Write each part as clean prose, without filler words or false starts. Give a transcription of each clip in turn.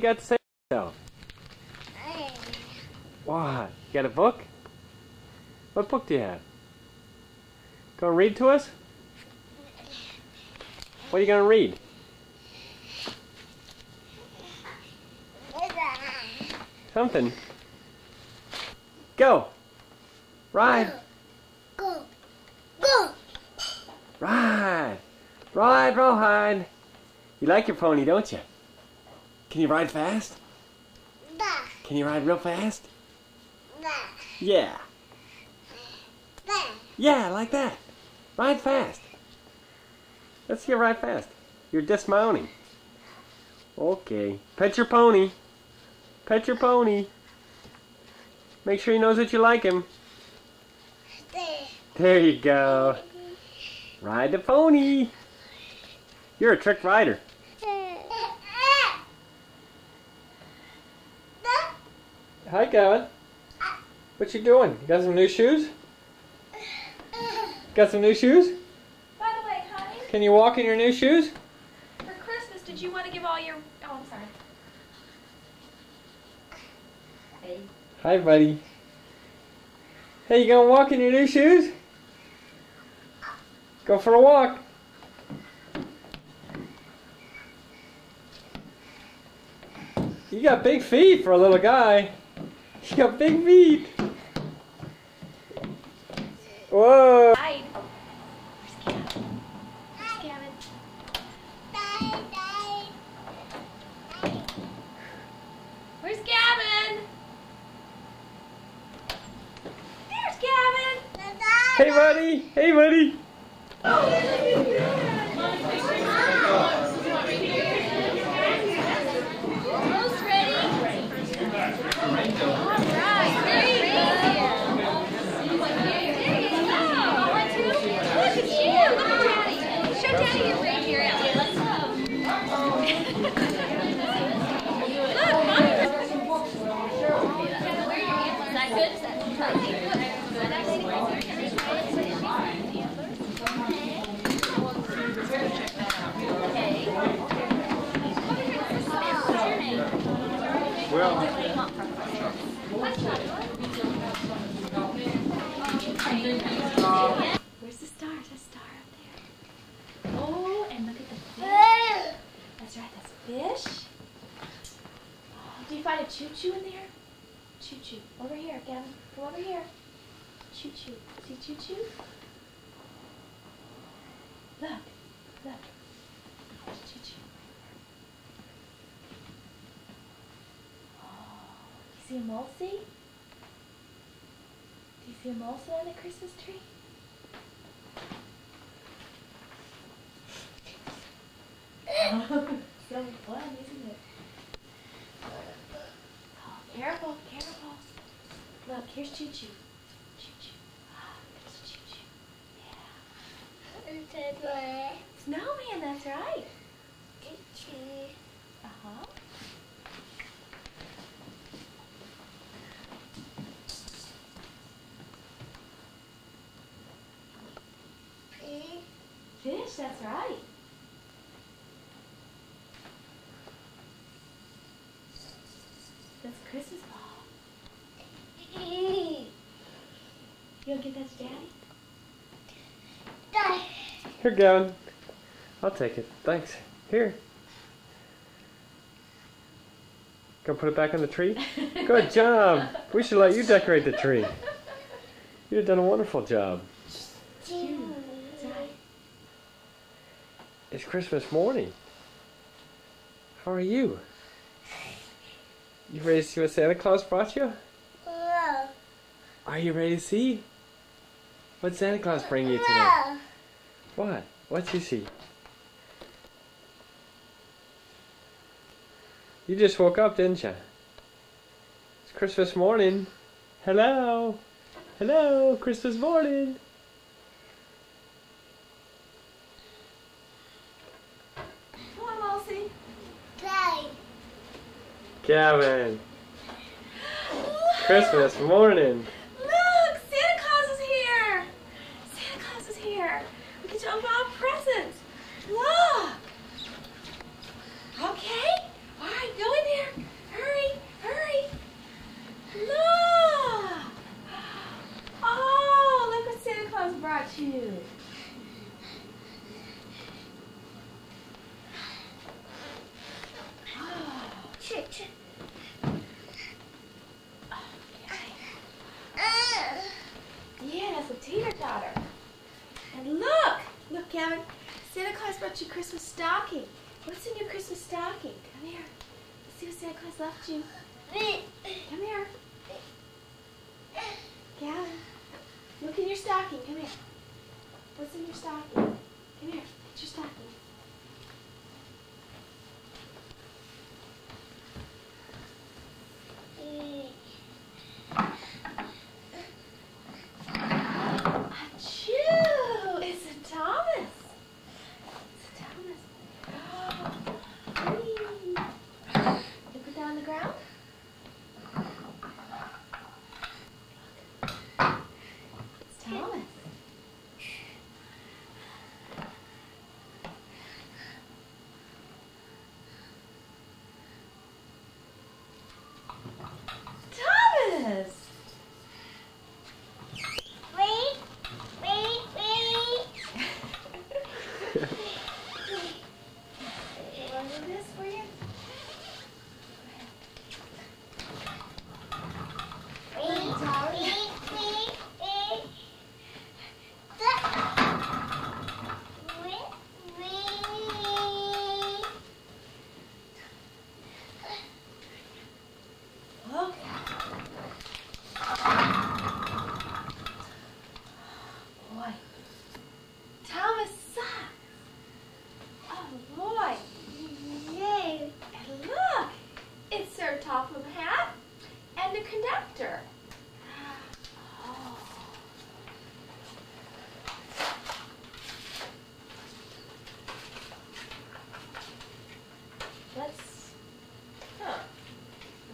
You got to say yourself. What? You got a book? What book do you have? Gonna read to us? What are you gonna read? Something. Go. Ride. Go. Go. Ride. Ride, Rohide. You like your pony, don't you? Can you ride fast? Nah. Can you ride real fast? Nah. Yeah. Nah. Yeah, like that. Ride fast. Let's see you ride fast. You're dismounting. Okay. Pet your pony. Pet your pony. Make sure he knows that you like him. There. There you go. Ride the pony. You're a trick rider. Hi, Gavin. What you doing? You got some new shoes? Got some new shoes? By the way, honey, Can you walk in your new shoes? for Christmas, did you want to give all your... Oh, I'm sorry. Hey. Hi, buddy. Hey, you gonna walk in your new shoes? Go for a walk. You got big feet for a little guy. You got big feet. Whoa. Hi. Where's Gavin? Where's Gavin? There's Gavin. Hey, buddy. Hey, buddy. Almost ready. All right. There you go. There you go. One, two. Look at you. Look at Daddy. Show Daddy your reindeer out. Let's go. Look, Mommy. Is that good? Is that good? Well, where's the star? There's a star up there. Oh, and look at the fish. That's right, that's a fish. Oh, do you find a choo-choo in there? Choo-choo. Over here, Gavin. Come over here. Choo-choo. See choo-choo? Look. Look. There's choo-choo. You see a mulesee? Do you see a mulesee on the Christmas tree? So fun, isn't it? Oh, careful, careful. Look, here's Choo Choo. Choo Choo. Oh, there's Choo Choo. Yeah. Snowman, that's right. Uh-huh. Fish, that's right. That's a Christmas ball. You want to give that to Daddy? here, Gavin. I'll take it. Thanks. Here. Gonna put it back on the tree? Good job. We should let you decorate the tree. You've done a wonderful job. It's Christmas morning. How are you? You ready to see what Santa Claus brought you? Are you ready to see? What Santa Claus bring you today? What? What'd you see? You just woke up, didn't you? It's Christmas morning. Hello. Hello, Christmas morning. Come on, Mulsey. Gavin. Christmas morning. Look, Santa Claus is here. Santa Claus is here. We get to open all presents. Look. Okay. All right, go in there. left your Christmas stocking. What's in your Christmas stocking? Come here. Let's see what Santa Claus left you. Come here. Gavin, look in your stocking. Come here. What's in your stocking? Come here. It's your stocking. Achoo! It's a Thomas. It's a Thomas. Whee! You put that on the ground? It's Thomas. Thomas! Want to do this for you? Look. Boy. Thomas socks. Oh boy. Yay. And look. It's Sir Topham hat and the conductor. Oh.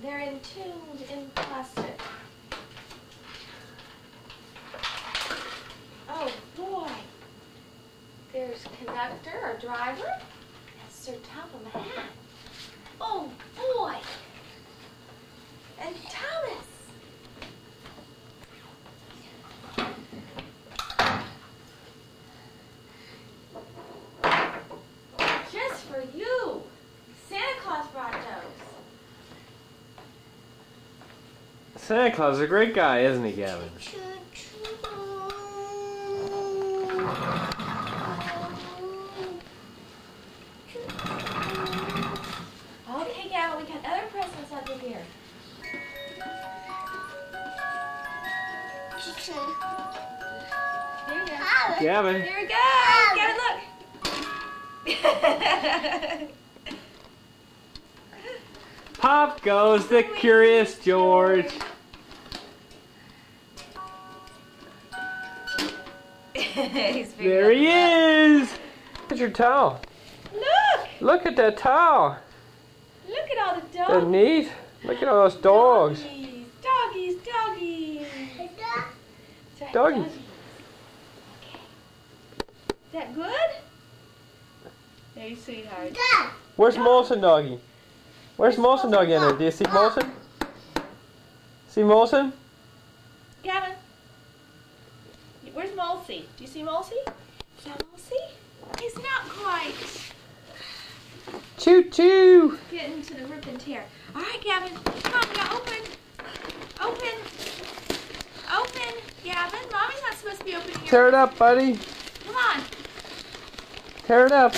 They're entombed in plastic. Oh boy. There's conductor or driver and Sir Topham hat. Oh boy. And Thomas. Just for you. Santa Claus brought those. Santa Claus is a great guy, isn't he, Gavin? Okay, Gavin, we got other presents under here. Here you go. Gavin. Here we go. Gavin, look. Pop goes the Curious George. There he is. Look at your towel. Look. Look at that towel. Look at all the dogs. They're neat. Look at all those dogs. Doggies, doggies. Sorry, Doggies. Okay. Is that good? Hey, sweetheart. Where's Molson Doggy? Where's Molson Doggy in there? Do you see Molson? See Molson? Gavin. Where's Molsey? Do you see Molsey? Is that Molsey? He's not quite Choo choo. getting to the rip and tear. All right, Gavin. Come on, we gotta open. Open. Open, Gavin. Mommy's not supposed to be opening your... Tear it up, buddy. Come on. Tear it up.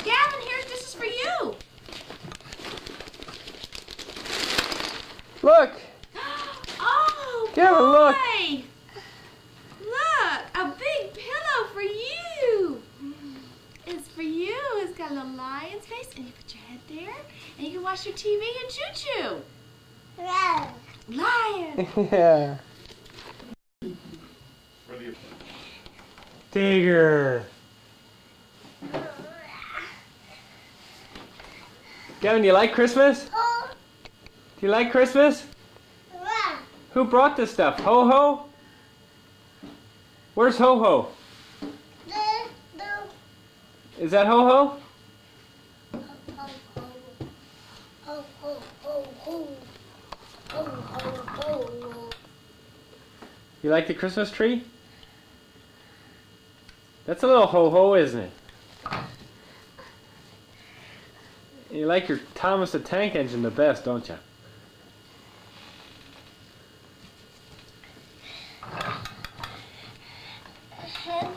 Gavin, here, this is for you. Look. Oh, Gavin, look. boy. Look, a big pillow for you. It's for you. It's got a little lion's face, and you put your head there, and you can watch your TV and choo-choo. Lion. Yeah. Digger. Gavin, do you like Christmas? Do you like Christmas? Who brought this stuff? Ho Ho? Where's Ho Ho? Is that Ho Ho? You like the Christmas tree? That's a little Ho Ho, isn't it? You like your Thomas the Tank Engine the best, don't you? Head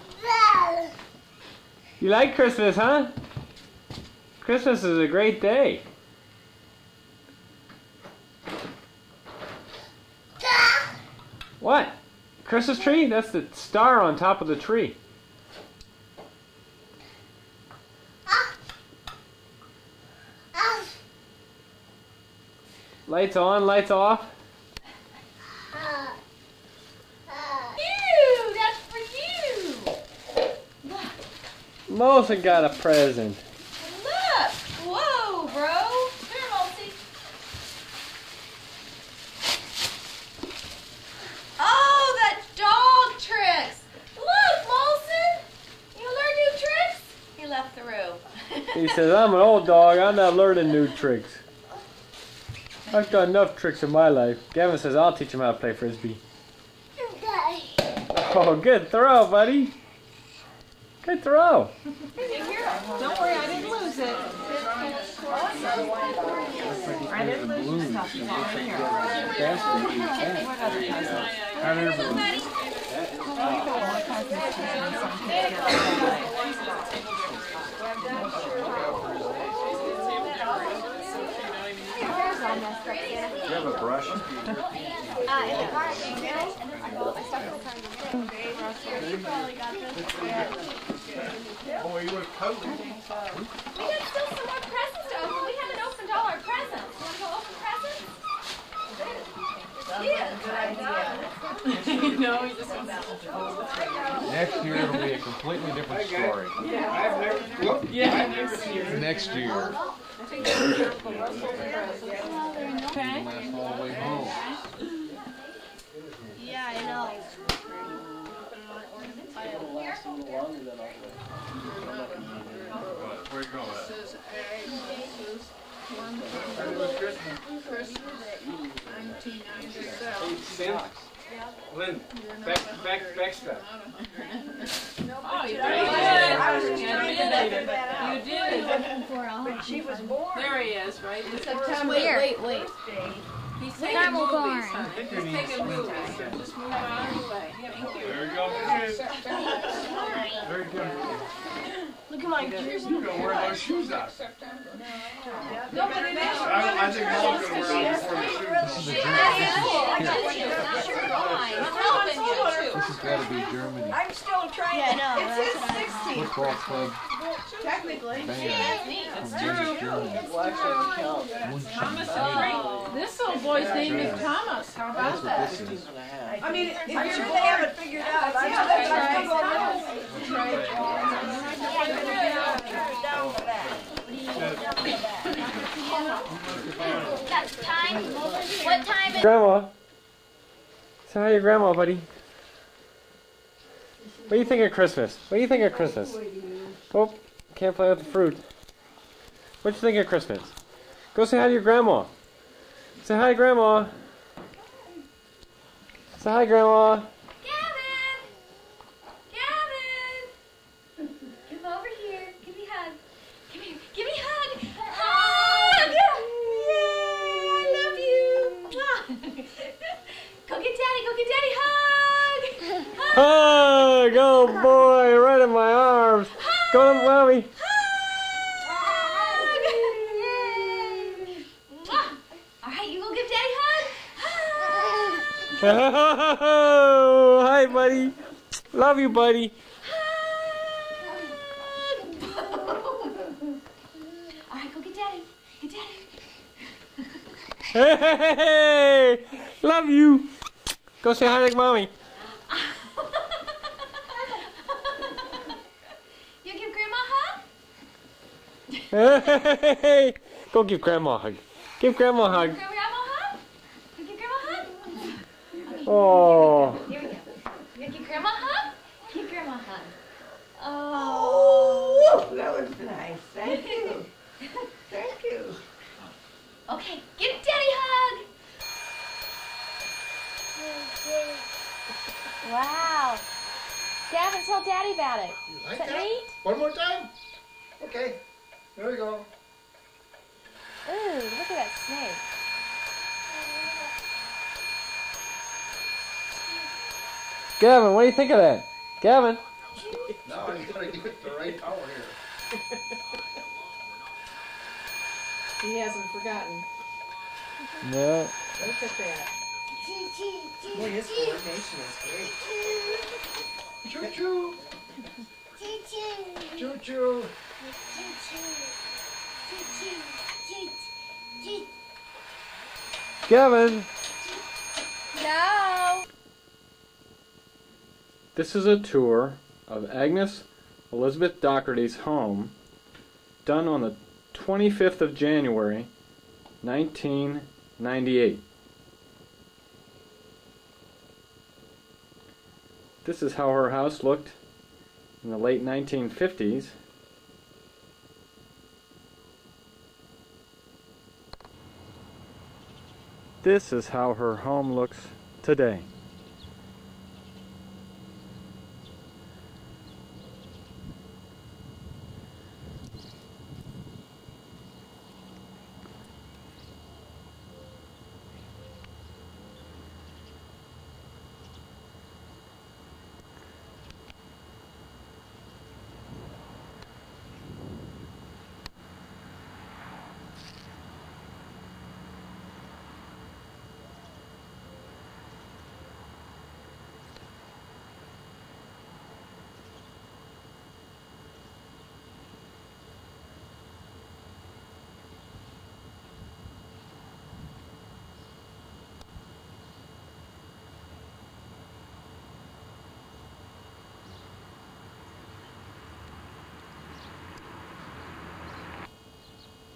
You like Christmas, huh? Christmas is a great day. What? Christmas tree? That's the star on top of the tree. Lights on, lights off. You! That's for you! Look. Melissa got a present. Look! Whoa, bro! Here, Multi. Oh, that dog tricks! Look, Molson! You learn new tricks? He left the room. He says, I'm an old dog, I'm not learning new tricks. I've done enough tricks in my life. Gavin says, I'll teach him how to play Frisbee. Oh, good throw, buddy. Good throw. Don't worry, I didn't lose it. I didn't lose your stuff. It's right here. What other presents? Do you have a brush? In the car, I stuck in the car. You probably got this. Oh, you would have totally. We got still some more presents to open. We haven't opened all our presents. You want to go open presents? Yeah, good idea. You know, he just wants Next year it'll be a completely different story. Next year. Okay. Last all the way home. Yeah, I know. Where you going at? Lynn, backstep. Oh, you did. You did. She was born. There he is, right? Wait. He's taking Caramel movies, corn. huh? He's taking movies. So just move out of the way. Thank you. There you go. Very good. Look at my jersey. You don't wear those shoes out. No, but it is. I think Mom's going to wear them before the shoes. This has got to be Germany. I'm still trying. Yeah, I know. It's his 60th. Football club Technically. band That's from true. Germany. Thomas is great. This little boy's name is Thomas. How about That's what that? this is. I mean, if you're sure they haven't figured out, I'm still What time is Grandma. So how your grandma, buddy? What do you think of Christmas? What do you think of Christmas? Oh, can't play with the fruit. What do you think of Christmas? Go say hi to your grandma. Say hi, Grandma. Say hi, Grandma. Gavin? Gavin! Come over here. Give me a hug. Come here. Give me a hug. Hug! Yay! I love you. Go get Daddy. Go get Daddy. Hug! Hug! Hug! Oh boy, right in my arms. Go to mommy. Hug! Yay! Mwah! All right, you go give Daddy a hug. Hug! Oh, hi, buddy. Love you, buddy. All right, go get Daddy. Get Daddy. Hey, love you. Go say hi to mommy. You give Grandma a hug? Hey, go give grandma a hug. Give grandma a hug. Give Grandma a hug? You give Grandma a hug? Oh. Here we go. You give Grandma a hug? Give Grandma a hug. Oh. Oh, that was nice. Thank you. Thank you. Okay, give Daddy a hug. Wow. Gavin, tell Daddy about it. Like Is that that? neat? One more time? Okay. There we go. Ooh, look at that snake. Gavin, what do you think of that? Gavin? Now I gotta get the right tower here. He hasn't forgotten. No. Look at that. Boy, his coordination is great. Choo-choo. Choo-choo. Gavin! No. This is a tour of Agnes Elizabeth Doherty's home, done on the 25th of January, 1998. This is how her house looked in the late 1950s. This is how her home looks today.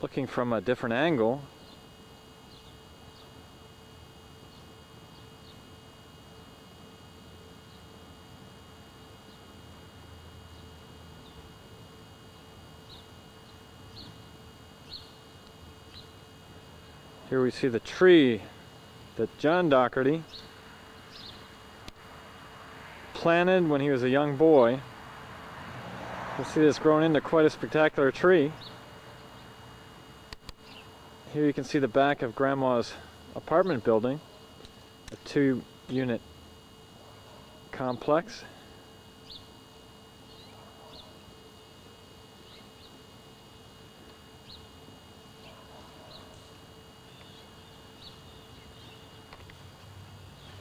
Looking from a different angle, here we see the tree that John Doherty planted when he was a young boy. You'll see this grown into quite a spectacular tree. Here you can see the back of Grandma's apartment building, a 2-unit complex.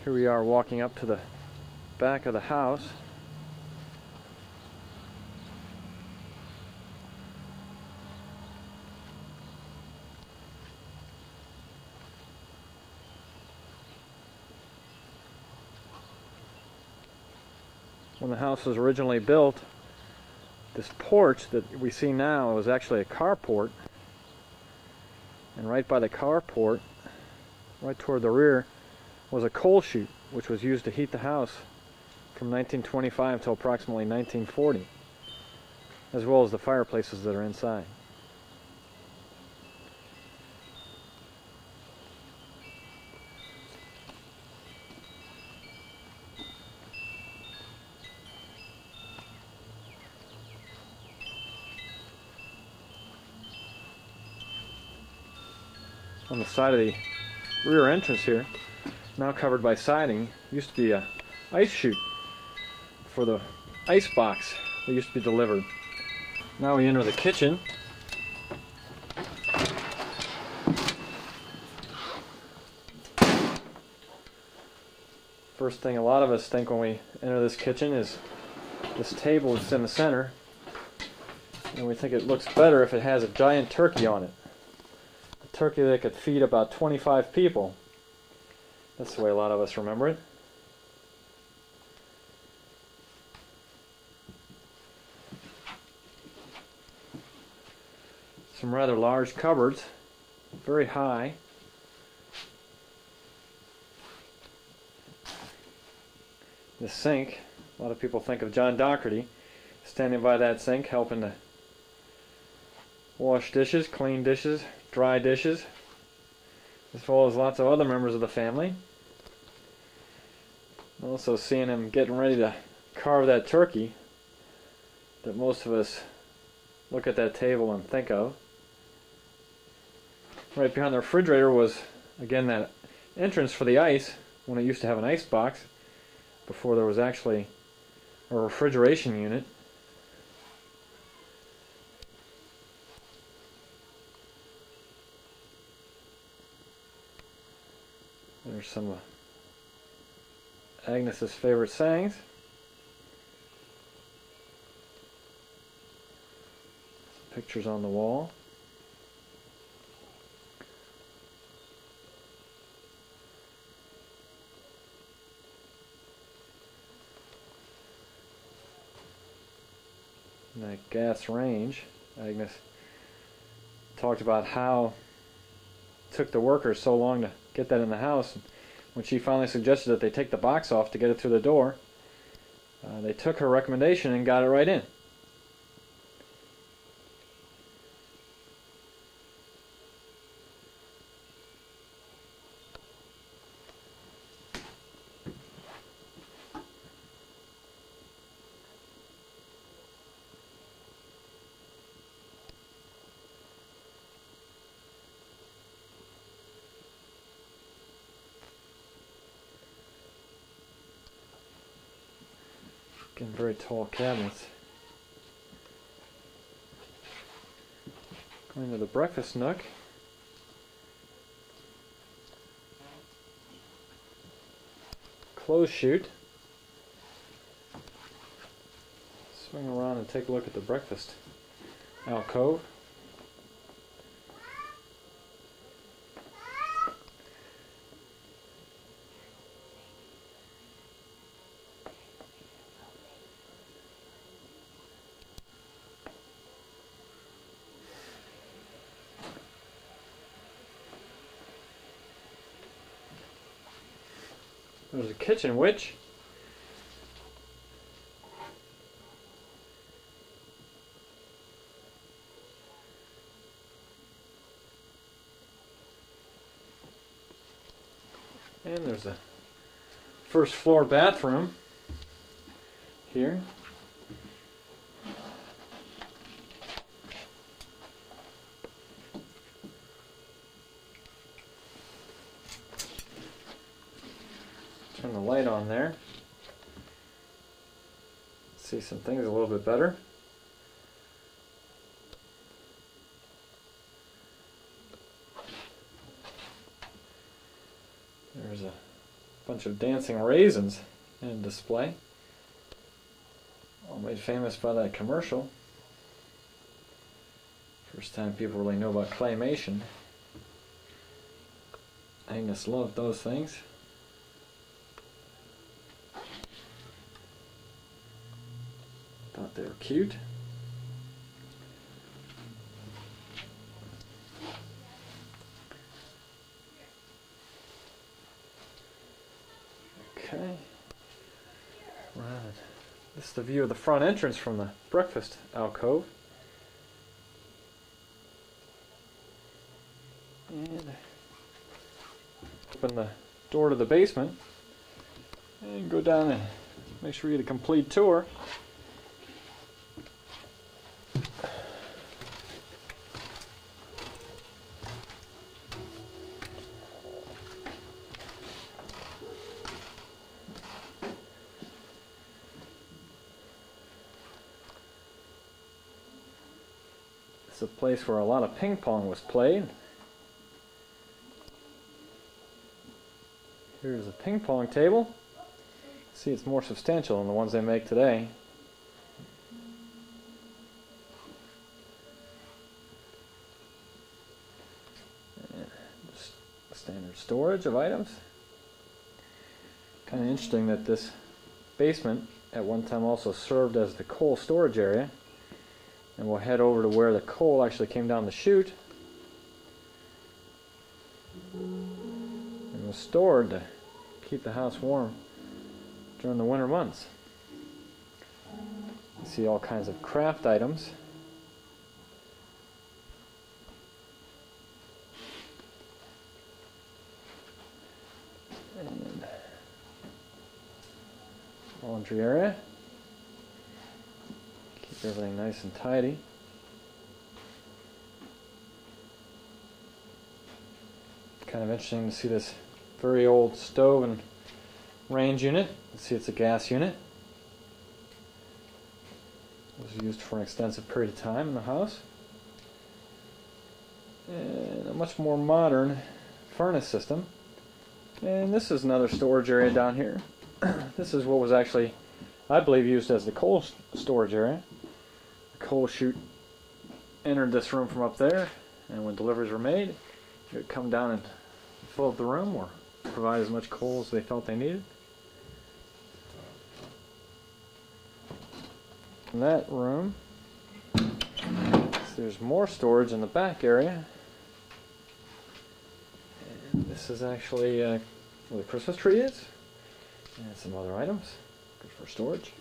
Here we are walking up to the back of the house. When the house was originally built, this porch that we see now was actually a carport, and right by the carport, right toward the rear, was a coal chute which was used to heat the house from 1925 till approximately 1940, as well as the fireplaces that are inside. On the side of the rear entrance here, now covered by siding, used to be a ice chute for the ice box that used to be delivered. Now we enter the kitchen. First thing a lot of us think when we enter this kitchen is this table that's in the center, and we think it looks better if it has a giant turkey on it. Turkey that could feed about 25 people. That's the way a lot of us remember it. Some rather large cupboards, very high. The sink, a lot of people think of John Doherty standing by that sink helping to wash dishes, clean dishes, dry dishes, as well as lots of other members of the family. Also seeing him getting ready to carve that turkey that most of us look at that table and think of. Right behind the refrigerator was, again, that entrance for the ice when it used to have an ice box before there was actually a refrigeration unit. There's some of Agnes's favorite sayings. Some pictures on the wall. And that gas range, Agnes talked about how it took the workers so long to get that in the house. When she finally suggested that they take the box off to get it through the door, they took her recommendation and got it right in. Again, very tall cabinets. Going to the breakfast nook. Clothes chute. Swing around and take a look at the breakfast alcove. There's a kitchen witch. And there's a first floor bathroom here. Turn the light on there. See some things a little bit better. There's a bunch of dancing raisins in display. All made famous by that commercial. First time people really know about claymation. Agnes loved those things. Thought they were cute. Okay. Right. This is the view of the front entrance from the breakfast alcove. And open the door to the basement and go down and make sure you get a complete tour. It's a place where a lot of ping pong was played. Here's a ping pong table. See, it's more substantial than the ones they make today. And just standard storage of items. Kind of interesting that this basement at one time also served as the coal storage area. And we'll head over to where the coal actually came down the chute and was stored to keep the house warm during the winter months. You see all kinds of craft items. And laundry area. Keep everything nice and tidy. Kind of interesting to see this very old stove and range unit. You see it's a gas unit. It was used for an extensive period of time in the house. And a much more modern furnace system. And this is another storage area down here. This is what was actually, I believe, used as the coal storage area. The coal chute entered this room from up there, and when deliveries were made, it would come down and fill up the room or provide as much coal as they felt they needed. In that room, there's more storage in the back area. And this is actually where the Christmas tree is. And some other items. Good for storage.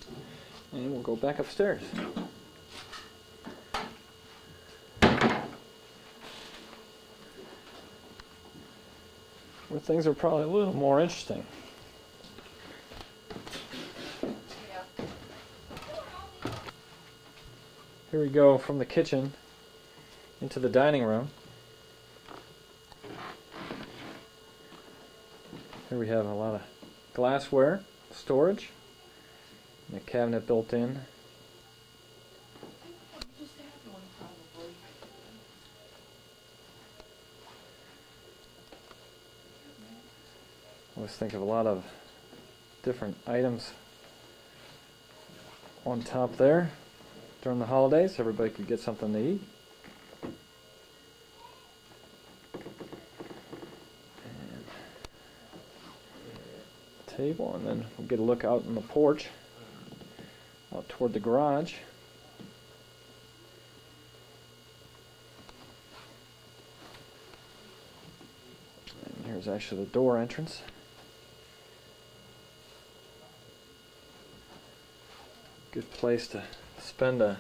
And we'll go back upstairs. Where things are probably a little more interesting. Here we go from the kitchen into the dining room. Here we have a lot of glassware, storage, and a cabinet built in. I always think of a lot of different items on top there. During the holidays, everybody could get something to eat. And table, and then we'll get a look out on the porch, out toward the garage. And here's actually the door entrance. Good place to spend a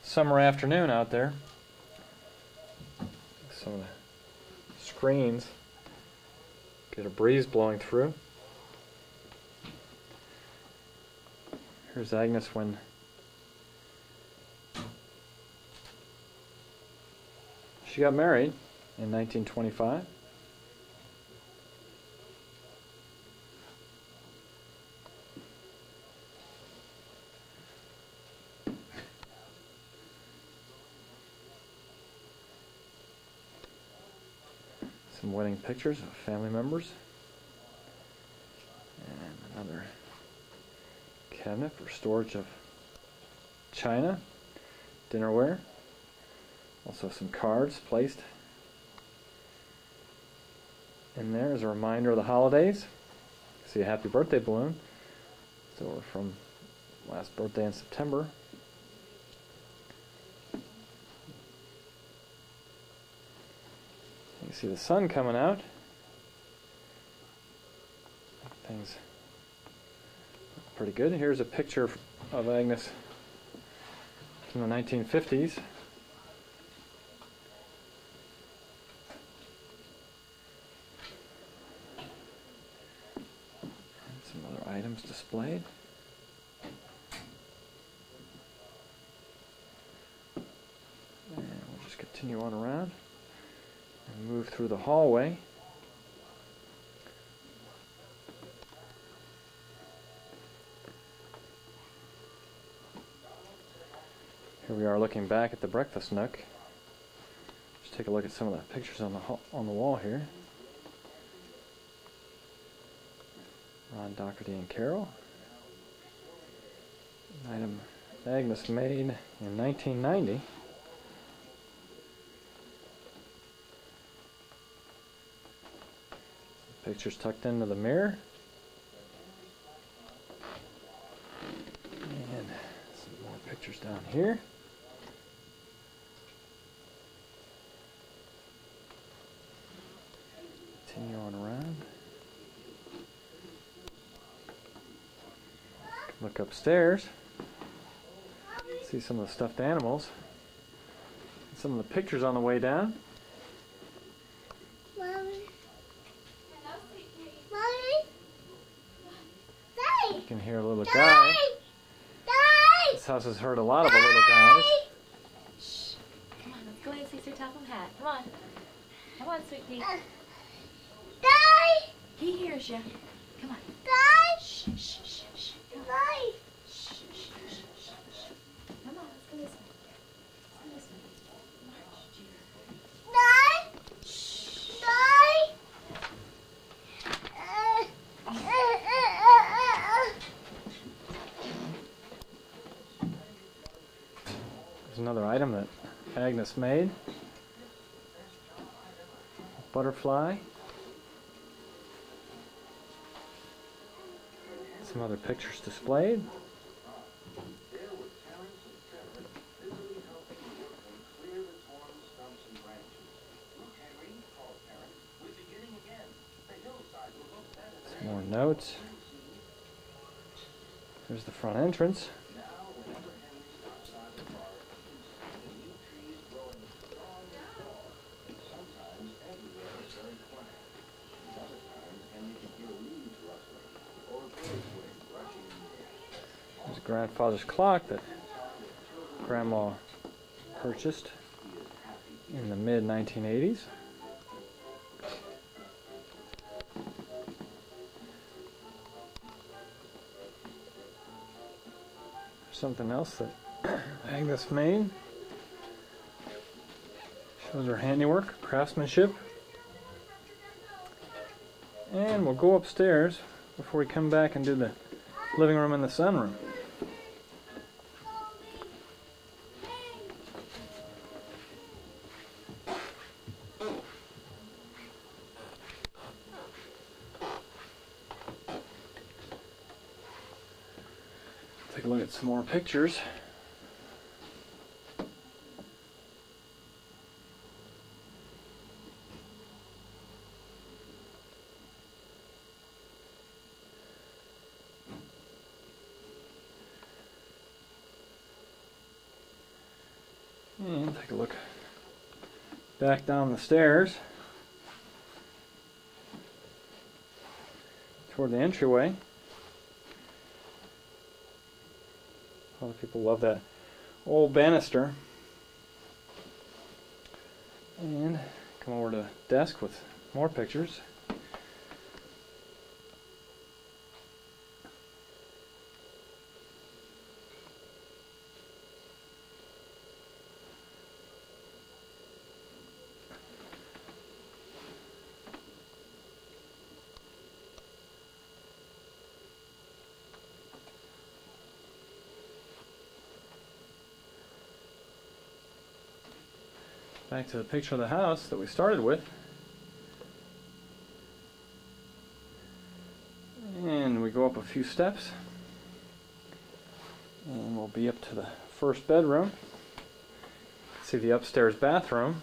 summer afternoon out there. Some of the screens get a breeze blowing through. Here's Agnes when she got married in 1925. Some wedding pictures of family members. And another cabinet for storage of china, dinnerware. Also some cards placed in there as a reminder of the holidays. See a happy birthday balloon. So from last birthday in September. You see the sun coming out. Things look pretty good. Here's a picture of Agnes from the 1950s. And some other items displayed. And we'll just continue on around and move through the hallway. Here we are looking back at the breakfast nook. Just take a look at some of the pictures on the wall here. Ron, Doherty, and Carol. An item Agnes made in 1990. Pictures tucked into the mirror. And some more pictures down here. Continue on around. Look upstairs. See some of the stuffed animals. Some of the pictures on the way down. You can hear a little guy. This house has heard a lot of the little guys. Shh. Come on, let's go ahead and fix your top of hat. Come on. Come on, sweet pea. He hears you. Come on. Shh, shh, shh, shh. Come on. Shh, shh, shh, shh, shh. Come on, let's go this way. Let's go this way. March. Shh. Agnes made. Butterfly. Some other pictures displayed. Some more notes. There's the front entrance. There's grandfather's clock that Grandma purchased in the mid-1980s. Something else that Agnes made. Shows her handiwork, craftsmanship. And we'll go upstairs before we come back and do the living room and the sunroom. Take a look at some more pictures. And take a look back down the stairs toward the entryway. A lot of people love that old banister. And come over to the desk with more pictures. Back to the picture of the house that we started with. And we go up a few steps. And we'll be up to the first bedroom. See the upstairs bathroom.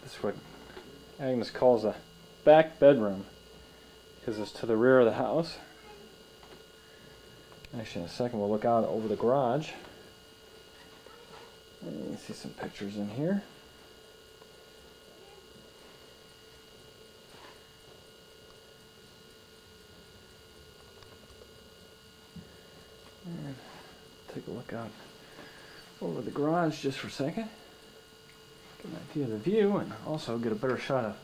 This is what Agnes calls a back bedroom, because it's to the rear of the house. Actually, in a second we'll look out over the garage. And you see some pictures in here. And take a look out over the garage just for a second. Get an idea of the view and also get a better shot of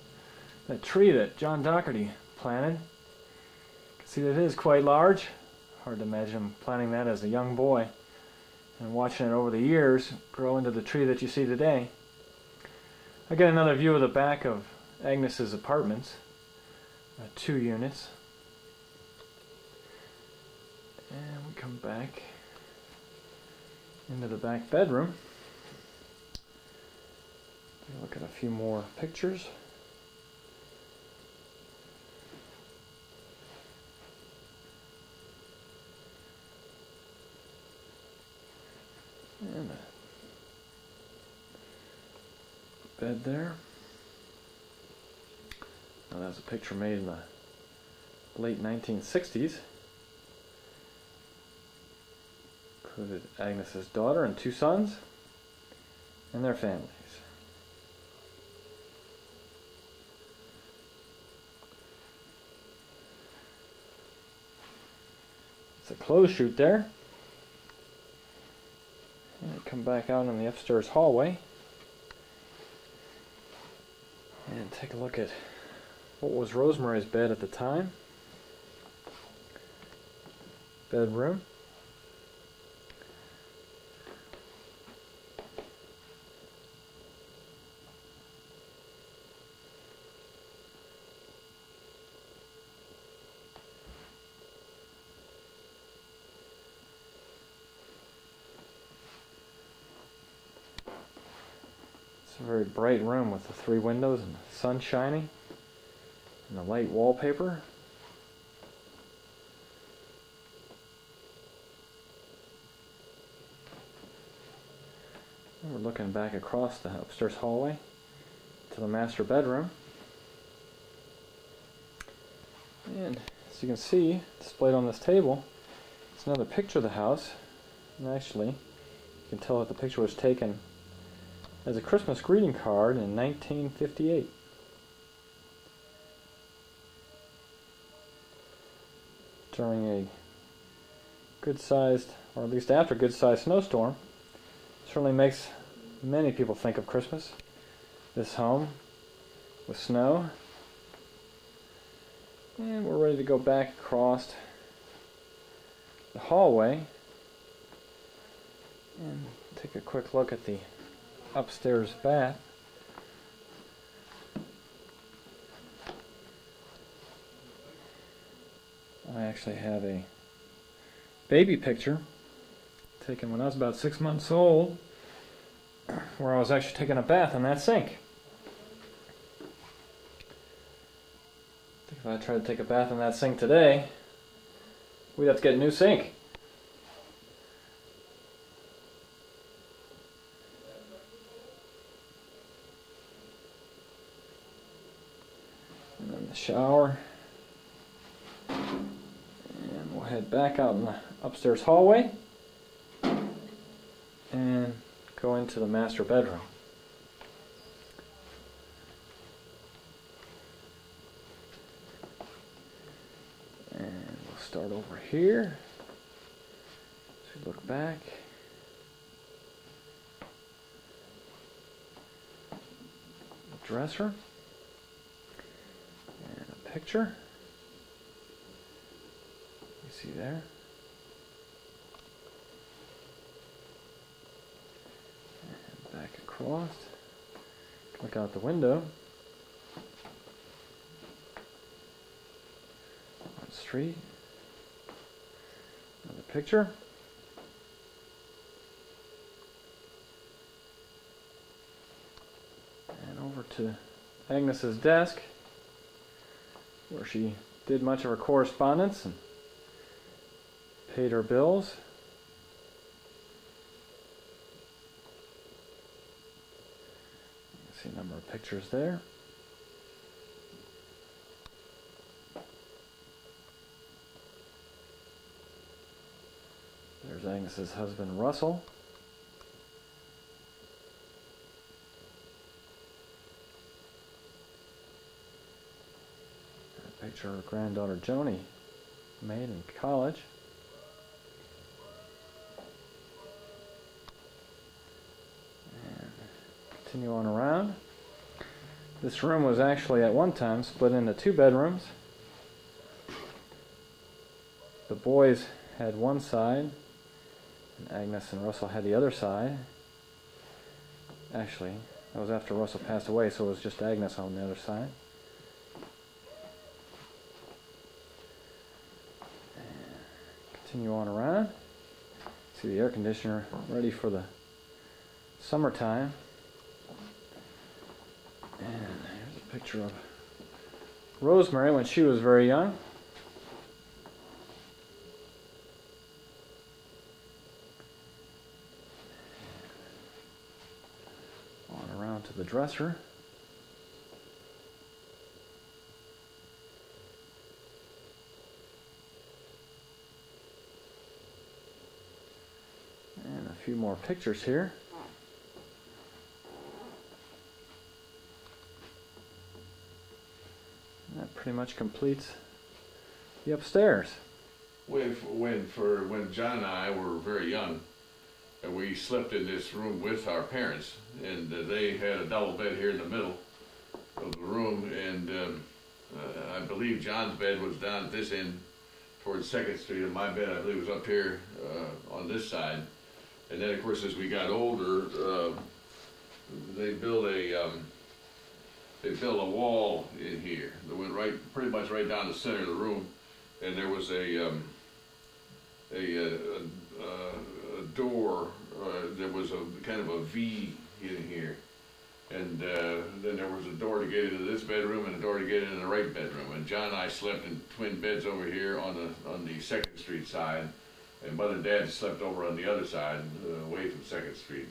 that tree that John Doherty planted. You can see that it is quite large. Hard to imagine him planting that as a young boy and watching it over the years grow into the tree that you see today. I get another view of the back of Agnes's apartments, 2 units. And we come back into the back bedroom. Look at a few more pictures. And a bed there. Now that's a picture made in the late 1960s. Included Agnes's daughter and 2 sons and their families. It's a clothes chute there. And come back out in the upstairs hallway and take a look at what was Rosemary's bed at the time. Bedroom. It's a very bright room with the 3 windows and the sun shining and the light wallpaper. And we're looking back across the upstairs hallway to the master bedroom. And as you can see, displayed on this table, it's another picture of the house. And actually, you can tell that the picture was taken as a Christmas greeting card in 1958. During a good-sized, or at least after a good-sized snowstorm. Certainly makes many people think of Christmas. This home with snow. And we're ready to go back across the hallway and take a quick look at the upstairs bath. I actually have a baby picture taken when I was about 6 months old, where I was actually taking a bath in that sink. I think if I tried to take a bath in that sink today, we'd have to get a new sink. And then the shower. And we'll head back out in the upstairs hallway and go into the master bedroom. And we'll start over here. So look back. The dresser. And a picture. You see there? And back across. Look out the window. On the street. Another picture. And over to Agnes's desk, where she did much of her correspondence and paid her bills. You can see a number of pictures there. There's Agnes's husband, Russell. A picture of her granddaughter, Joni, made in college. And continue on around. This room was actually at one time split into 2 bedrooms. The boys had one side, and Agnes and Russell had the other side. Actually, that was after Russell passed away, so it was just Agnes on the other side. And continue on around. See the air conditioner ready for the summertime. And here's a picture of Rosemary when she was very young. On around to the dresser. And a few more pictures here. That pretty much completes the upstairs. When John and I were very young, we slept in this room with our parents, and they had a double bed here in the middle of the room, and I believe John's bed was down at this end towards 2nd Street, and my bed, I believe, was up here on this side. And then, of course, as we got older, they built a wall in here that went pretty much right down the center of the room, and there was a door that was a kind of a V in here, And then there was a door to get into this bedroom and a door to get into the right bedroom. And John and I slept in twin beds over here on the 2nd Street side, and Mother and Dad slept over on the other side, away from 2nd Street,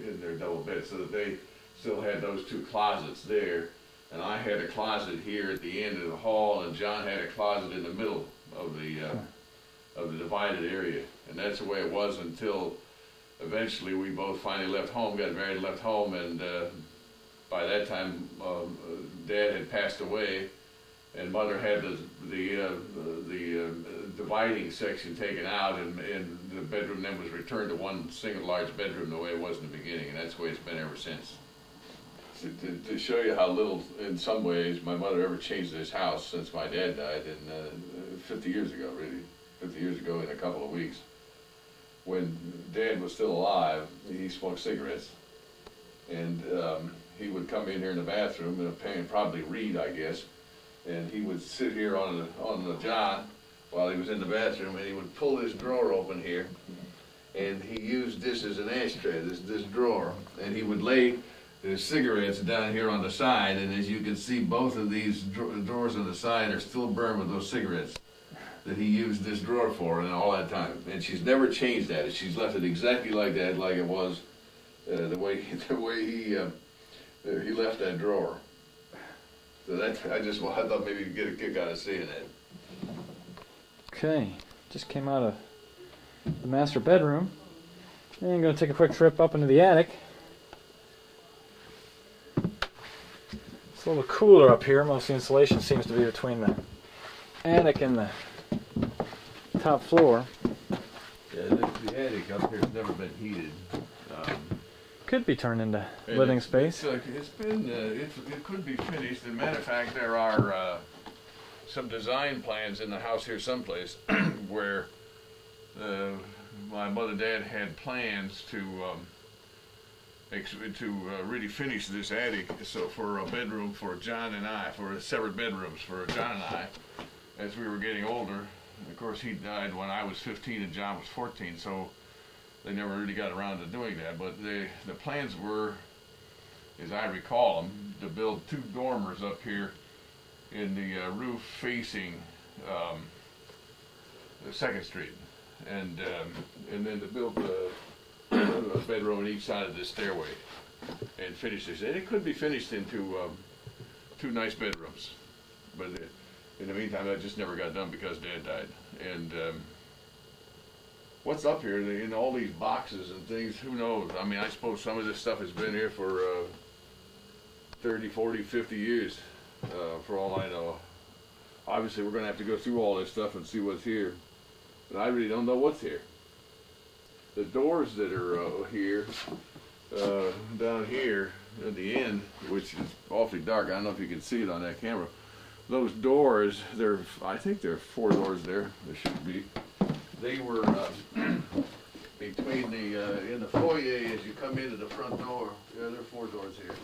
in their double beds, so that they still had those 2 closets there. And I had a closet here at the end of the hall, and John had a closet in the middle of the divided area. And that's the way it was until eventually we both finally left home, got married and left home, and by that time Dad had passed away, and Mother had the dividing section taken out, and the bedroom then was returned to one single large bedroom the way it was in the beginning, and that's the way it's been ever since. To show you how little, in some ways, my mother ever changed this house since my dad died 50 years ago, really. 50 years ago in a couple of weeks. When Dad was still alive, he smoked cigarettes. And he would come in here in the bathroom and probably read, I guess. And he would sit here on the john while he was in the bathroom, and he would pull this drawer open here. And he used this as an ashtray, this drawer. And he would lay his cigarettes down here on the side, and as you can see, both of these drawers on the side are still burned with those cigarettes that he used this drawer for and all that time. And she's never changed that. She's left it exactly like that, like it was the way he left that drawer. So that I thought maybe you'd get a kick out of seeing that. Okay, just came out of the master bedroom, and I'm going to take a quick trip up into the attic. It's a little cooler up here. Most of the insulation seems to be between the attic and the top floor. Yeah, the attic up here has never been heated. Could be turned into living space. It could be finished. As a matter of fact, there are some design plans in the house here someplace where my mother and dad had plans to really finish this attic, so for a bedroom for John and I, for separate bedrooms for John and I, as we were getting older. Of course, he died when I was 15 and John was 14, so they never really got around to doing that. But the plans were, as I recall them, to build 2 dormers up here in the roof facing the 2nd Street, and then to build a bedroom on each side of this stairway and finish this. And it could be finished into 2 nice bedrooms, but in the meantime, that just never got done because Dad died. And what's up here in all these boxes and things, who knows? I mean, I suppose some of this stuff has been here for 30, 40, 50 years, for all I know. Obviously, we're going to have to go through all this stuff and see what's here. But I really don't know what's here. The doors that are here, down here at the end, which is awfully dark, I don't know if you can see it on that camera. Those doors, I think there are 4 doors there. There should be. They were between in the foyer as you come into the front door. Yeah, there are 4 doors here.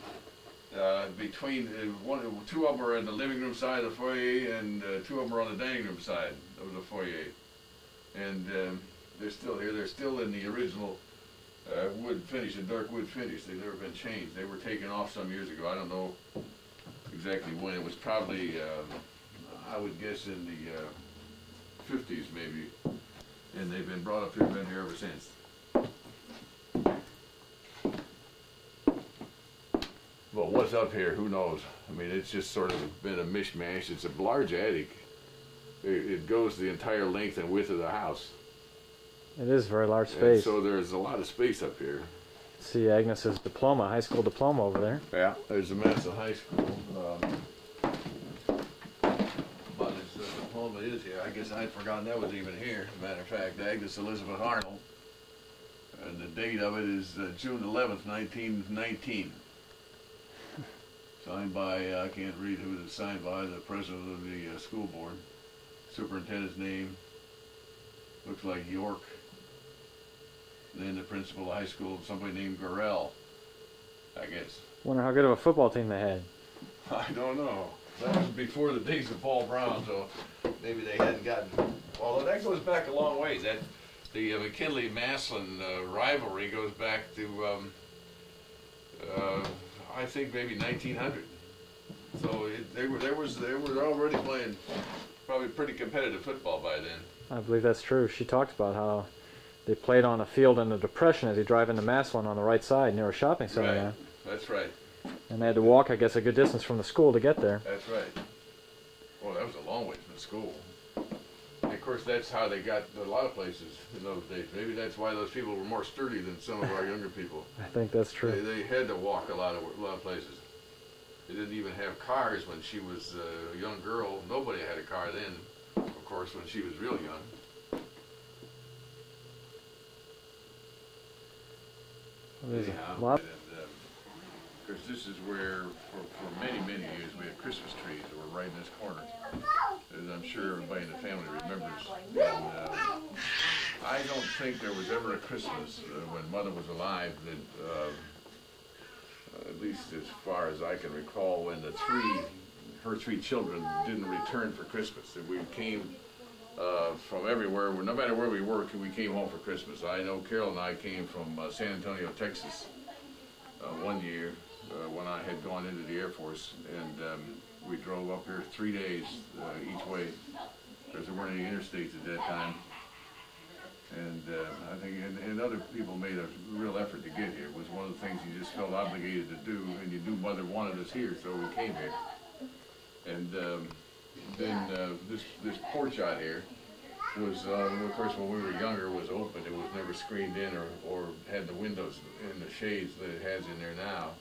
Between 2 of them are in the living room side of the foyer, and 2 of them are on the dining room side of the foyer. And they're still here. They're still in the original wood finish, the dark wood finish. They've never been changed. They were taken off some years ago. I don't know exactly when. It was probably, I would guess, in the 50s maybe. And they've been brought up here, been here ever since. But what's up here, who knows? I mean, it's just sort of been a mishmash. It's a large attic. It goes the entire length and width of the house. It is a very large space. And so there's a lot of space up here. See Agnes's diploma, high school diploma over there. Yeah, there's the Manson High School. But his diploma is here. I guess I'd forgotten that was even here. As a matter of fact, Agnes Elizabeth Arnold. And the date of it is June 11th, 1919. Signed by, I can't read who it's signed by, the president of the school board. Superintendent's name looks like York. And then the principal of high school, somebody named Gorell, I guess. Wonder how good of a football team they had. I don't know. That was before the days of Paul Brown, so maybe they hadn't gotten. Although that goes back a long ways. That the McKinley-Maslin rivalry goes back to I think maybe 1900. So they were already playing probably pretty competitive football by then. I believe that's true. She talked about how they played on a field in the Depression as you drive into Massillon on the right side near a shopping center. Right. There. That's right. And they had to walk, I guess, a good distance from the school to get there. That's right. Well, that was a long way from the school. And of course, that's how they got a lot of places in those days. Maybe that's why those people were more sturdy than some of our younger people. I think that's true. They had to walk a lot of places. They didn't even have cars when she was a young girl. Nobody had a car then, of course, when she was real young. There's Anyhow, a lot. and, of course, this is where, for many, many years, we had Christmas trees that were right in this corner. As I'm sure everybody in the family remembers. And, I don't think there was ever a Christmas when Mother was alive that, at least as far as I can recall, when her three children didn't return for Christmas. That we came from everywhere, no matter where we were, we came home for Christmas. I know Carol and I came from San Antonio, Texas, one year when I had gone into the Air Force, and we drove up here 3 days each way, because there weren't any interstates at that time. And I think, and other people made a real effort to get here. It was one of the things you just felt obligated to do, and you knew Mother wanted us here, so we came here. And then this porch out here was, of course, when we were younger, was open. It was never screened in or had the windows and the shades that it has in there now.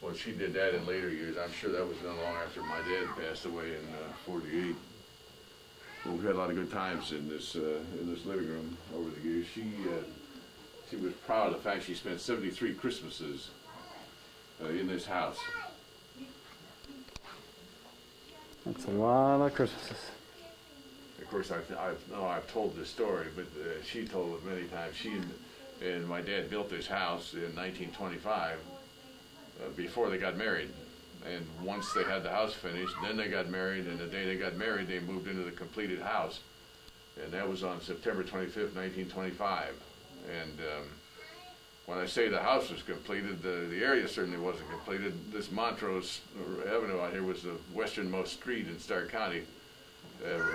Well, she did that in later years. I'm sure that was done long after my dad passed away in '48. Well, we've had a lot of good times in this living room over the years. She was proud of the fact she spent 73 Christmases in this house. That's a lot of Christmases. Of course, I've told this story, but she told it many times. She and my dad built this house in 1925 before they got married. And once they had the house finished, then they got married, and the day they got married, they moved into the completed house. And that was on September 25th, 1925. And when I say the house was completed, the area certainly wasn't completed. This Montrose Avenue out here was the westernmost street in Stark County.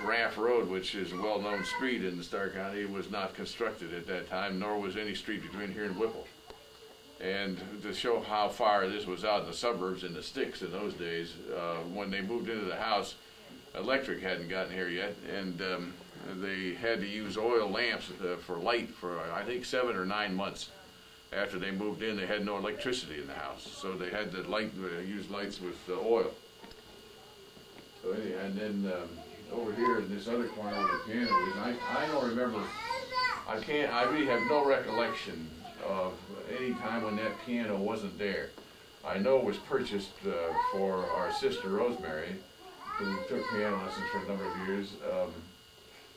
Raff Road, which is a well-known street in Stark County, was not constructed at that time, nor was any street between here and Whipple. And to show how far this was out in the suburbs in the sticks in those days, when they moved into the house, electric hadn't gotten here yet, and they had to use oil lamps for light for, I think, 7 or 9 months. After they moved in, they had no electricity in the house, so they had to use lights with oil. So anyway, and then over here in this other corner where the piano is, I don't remember, I really have no recollection of any time when that piano wasn't there. I know it was purchased for our sister Rosemary, who took piano lessons for a number of years,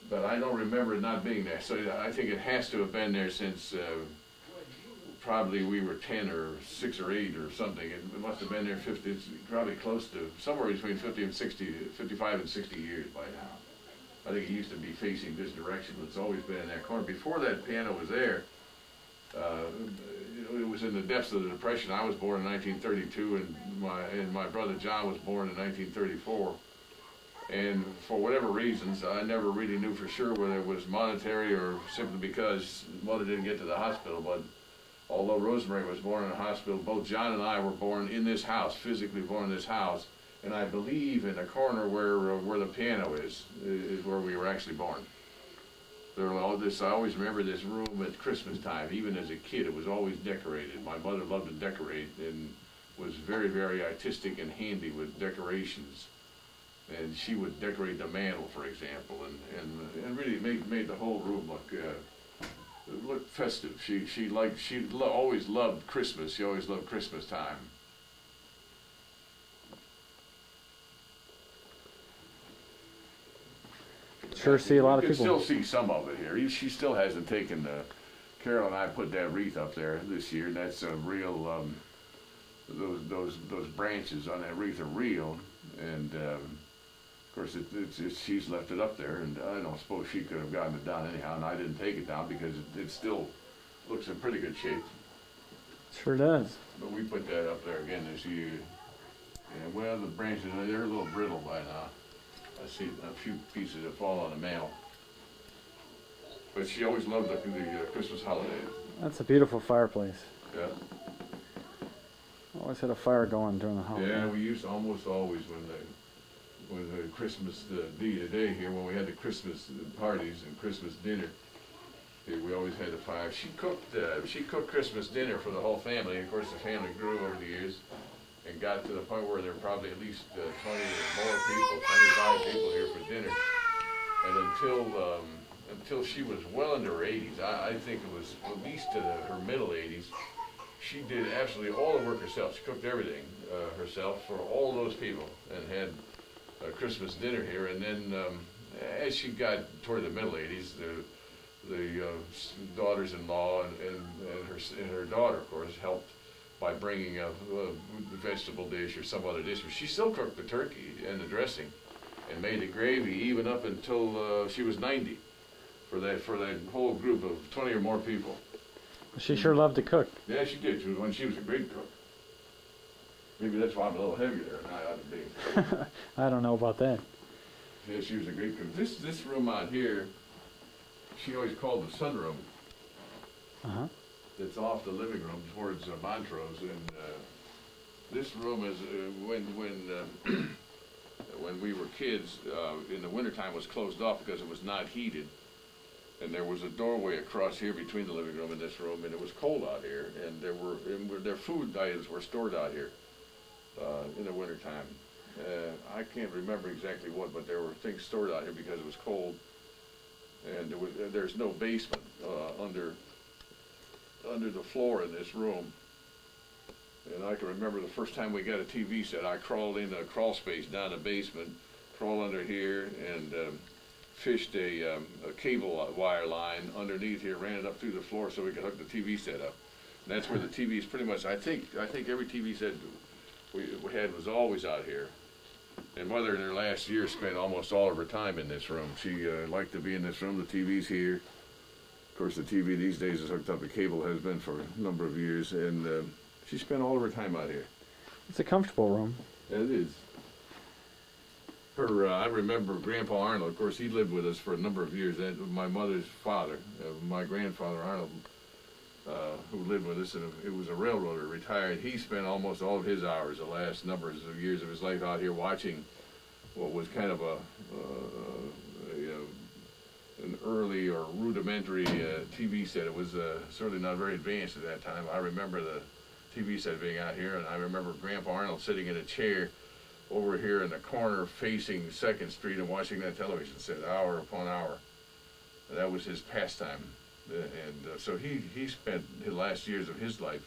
but I don't remember it not being there. So I think it has to have been there since probably we were 10 or 6 or 8 or something. It must have been there 50, probably close to somewhere between 50 and 60, 55 and 60 years by now. I think it used to be facing this direction, but it's always been in that corner. Before that piano was there, it was in the depths of the Depression. I was born in 1932, and my brother John was born in 1934. And for whatever reasons, I never really knew for sure whether it was monetary or simply because Mother didn't get to the hospital. But although Rosemary was born in a hospital, both John and I were born in this house, physically born in this house. And I believe in the corner where the piano is where we were actually born. I always remember this room at Christmas time. Even as a kid, it was always decorated. My mother loved to decorate and was very, very artistic and handy with decorations. And she would decorate the mantle, for example, and really made the whole room look festive. She always loved Christmas. She always loved Christmas time. Sure see a lot of people. You people. can still see some of it here. She still hasn't taken Carol and I put that wreath up there this year, and that's a real, those branches on that wreath are real, and of course she's left it up there, and I don't suppose she could have gotten it down anyhow, and I didn't take it down because it still looks in pretty good shape. Sure does. But we put that up there again this year. And well, the branches, they're a little brittle by now. I see a few pieces that fall on the mantle. But she always loved the Christmas holidays. That's a beautiful fireplace. Yeah. Always had a fire going during the holiday. Yeah, we used to almost always when the Christmas day here, when we had the Christmas parties and Christmas dinner, here we always had a fire. She cooked Christmas dinner for the whole family. Of course, the family grew over the years and got to the point where there were probably at least 20 or more people, 25 people here for dinner. And until she was well into her 80s, I think it was at least to her middle 80s, she did absolutely all the work herself. She cooked everything herself for all those people and had a Christmas dinner here. And then as she got toward the middle 80s, the daughters-in-law and her daughter, of course, helped by bringing a vegetable dish or some other dish. But she still cooked the turkey and the dressing and made the gravy even up until she was 90 for that whole group of 20 or more people. She sure loved to cook. Yeah, she did. She was a great cook. Maybe that's why I'm a little heavier than I ought to be. I don't know about that. Yeah, she was a great cook. This room out here, she always called the sunroom. Uh-huh. It's off the living room towards Montrose, and this room is when we were kids in the wintertime was closed off because it was not heated, and there was a doorway across here between the living room and this room, and it was cold out here, and their food items were stored out here in the wintertime. I can't remember exactly what, but there were things stored out here because it was cold, and there's no basement under the floor in this room. And I can remember the first time we got a TV set, I crawled into a crawl space down the basement, crawled under here, and fished a cable wire line underneath here, ran it up through the floor so we could hook the TV set up. And that's where the TV is pretty much, I think every TV set we had was always out here. And Mother in her last year spent almost all of her time in this room. She liked to be in this room. The TV's here. Of course, the TV these days is hooked up to cable, has been for a number of years, and she spent all of her time out here. It's a comfortable room. Yeah, it is. I remember Grandpa Arnold. Of course, he lived with us for a number of years. That was my mother's father, my grandfather Arnold, who lived with us, and it was a railroader, retired. He spent almost all of his hours, the last numbers of years of his life, out here watching what was kind of an early or rudimentary TV set. It was certainly not very advanced at that time. I remember the TV set being out here, and I remember Grandpa Arnold sitting in a chair over here in the corner facing 2nd Street and watching that television set hour upon hour. And that was his pastime. And so he spent the last years of his life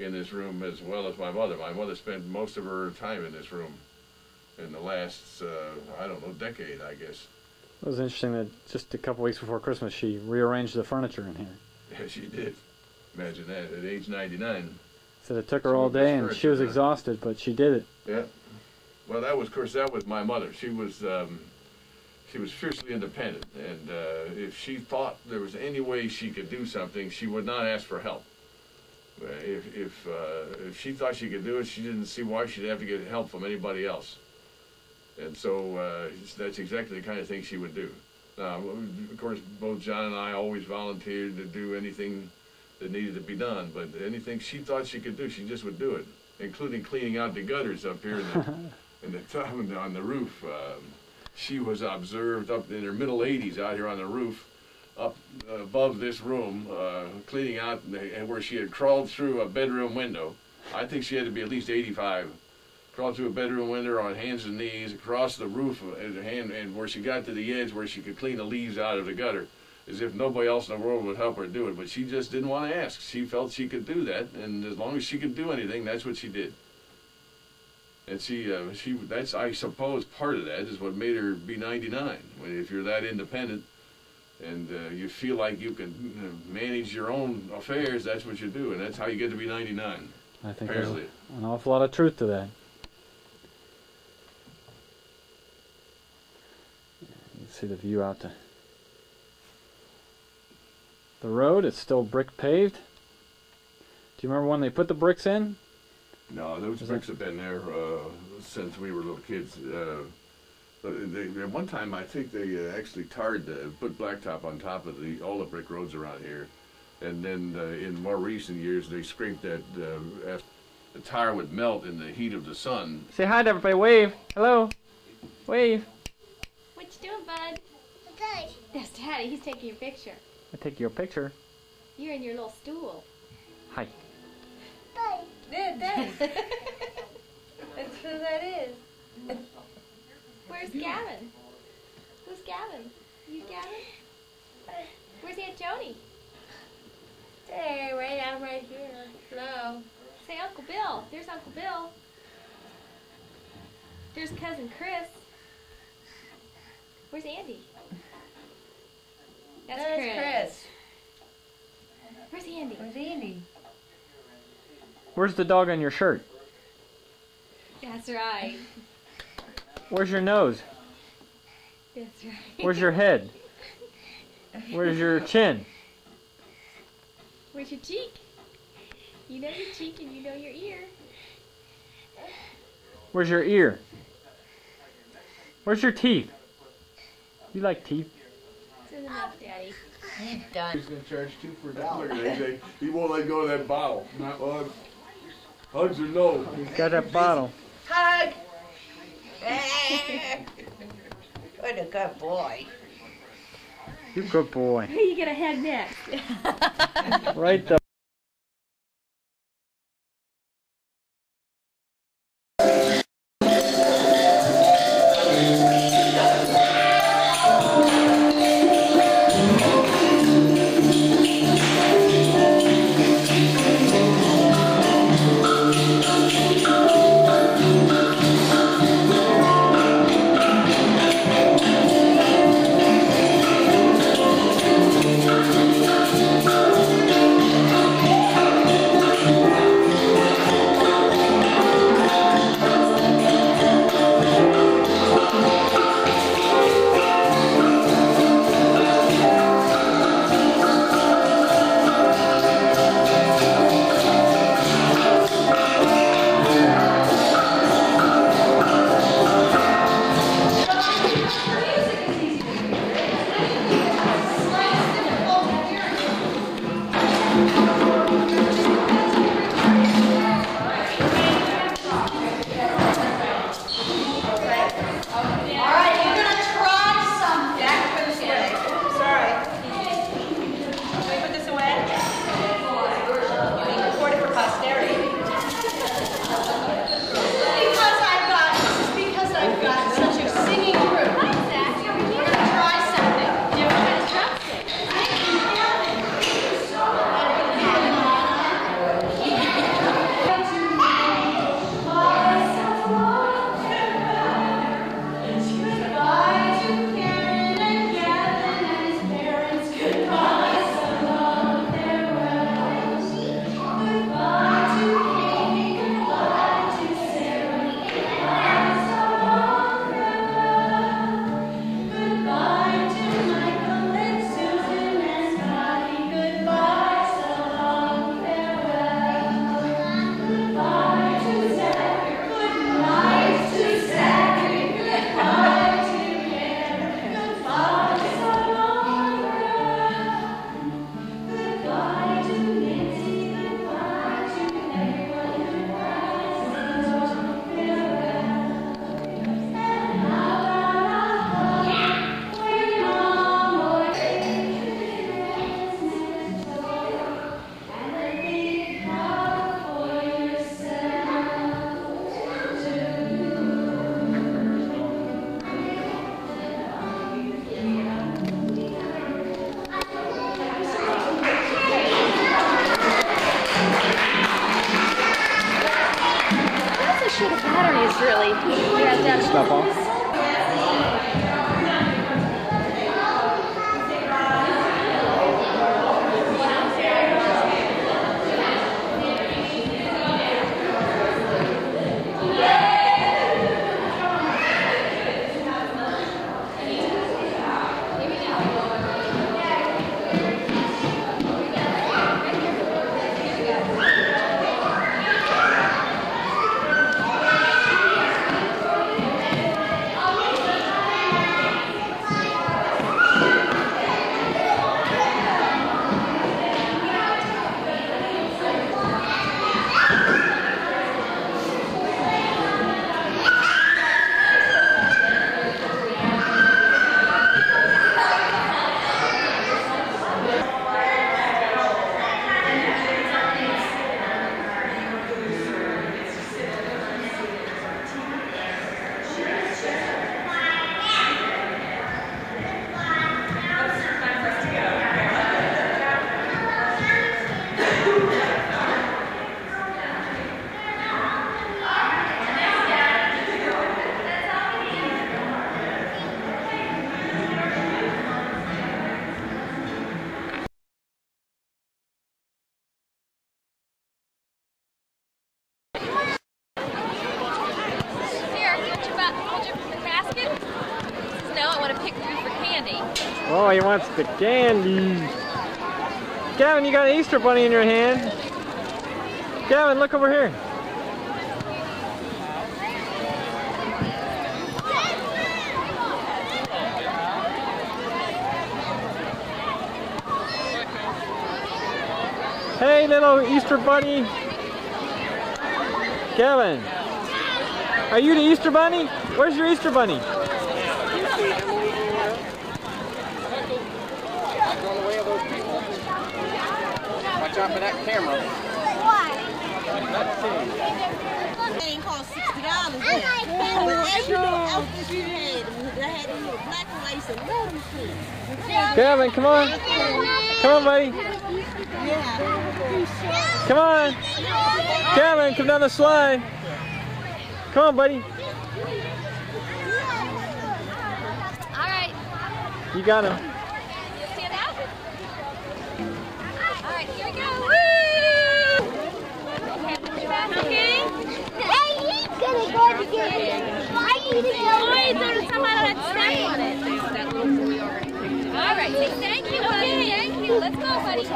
in this room, as well as my mother. My mother spent most of her time in this room in the last, I don't know, decade, I guess. It was interesting that just a couple weeks before Christmas, she rearranged the furniture in here. Yeah, she did. Imagine that, at age 99. Said it took her all day, and she was exhausted, but she did it. Yeah. Well, that was my mother. She was fiercely independent, and if she thought there was any way she could do something, she would not ask for help. If she thought she could do it, she didn't see why she'd have to get help from anybody else. And so that's exactly the kind of thing she would do. Of course, both John and I always volunteered to do anything that needed to be done, but anything she thought she could do, she just would do it, including cleaning out the gutters up here in the top on the roof. She was observed up in her middle 80s out here on the roof, up above this room, cleaning out, and where she had crawled through a bedroom window. I think she had to be at least 85. Crawled through a bedroom window on hands and knees, across the roof, and where she got to the edge where she could clean the leaves out of the gutter, as if nobody else in the world would help her do it. But she just didn't want to ask. She felt she could do that, and as long as she could do anything, that's what she did. And that's, I suppose, part of that is what made her be 99. If you're that independent and you feel like you can manage your own affairs, that's what you do, and that's how you get to be 99. I think apparently. There's an awful lot of truth to that. You can see the view out to the road. It's still brick paved. Do you remember when they put the bricks in? No, those bricks have been there since we were little kids. At one time, I think they actually put blacktop on top of all the brick roads around here. And then in more recent years, they scraped that after the tire would melt in the heat of the sun. Say hi to everybody. Wave. Hello. Wave. What you doing, bud? Daddy. That's Daddy. He's taking your picture. I take your picture. You're in your little stool. Hi. Daddy. Yeah, Daddy. That's who that is. Where's Gavin? Who's Gavin? You Gavin? Where's Aunt Joni? Hey, I'm right here. Hello. Say Uncle Bill. There's Uncle Bill. There's Cousin Chris. Where's Andy? That's Chris. Where's Andy? Where's Andy? Where's the dog on your shirt? That's right. Where's your nose? That's right. Where's your head? Where's your chin? Where's your cheek? You know your cheek and you know your ear. Where's your ear? Where's your teeth? You like teeth? It's in the mouth, Daddy. He's done. He's going to charge $2 for that. Look at that. He won't let go of that bottle. Hugs or no. He's got that bottle. Hug. What a good boy. You good boy. Who you gonna hug next? Right the Sure, the battery is really. Yeah, stuff off. might want to pick through for candy. Oh, he wants the candy. Gavin, you got an Easter bunny in your hand. Gavin, look over here. Hey, little Easter bunny. Gavin, are you the Easter bunny? Where's your Easter bunny? On the way of those people. Watch out for that camera. Thing cost $60. But every little outfit you had, that had a little black and white, so let me see. Gavin, come on. Come on, buddy. Come on. Gavin, come down the slide. Come on, buddy. All right. You got him. Stand out. All right, here we go. Woo! Okay. Hey, he's gonna go to get it. I need to go. Wait, there's someone that had snack on it. All right, say thank you, buddy. Thank you. Let's go, buddy.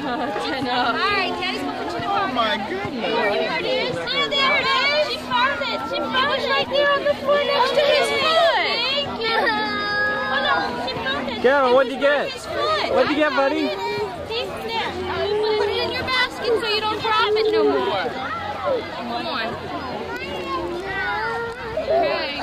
All right, Daddy's going to put you in the car. Oh my goodness. There it is. Oh, there it is. She found it. She found it right there on the floor next to his foot. Thank you. Oh, no, she found it. Gavin, what'd you get? His foot. What'd you get, buddy? See, there. Put it in your basket so you don't drop it no more. Come on. Okay.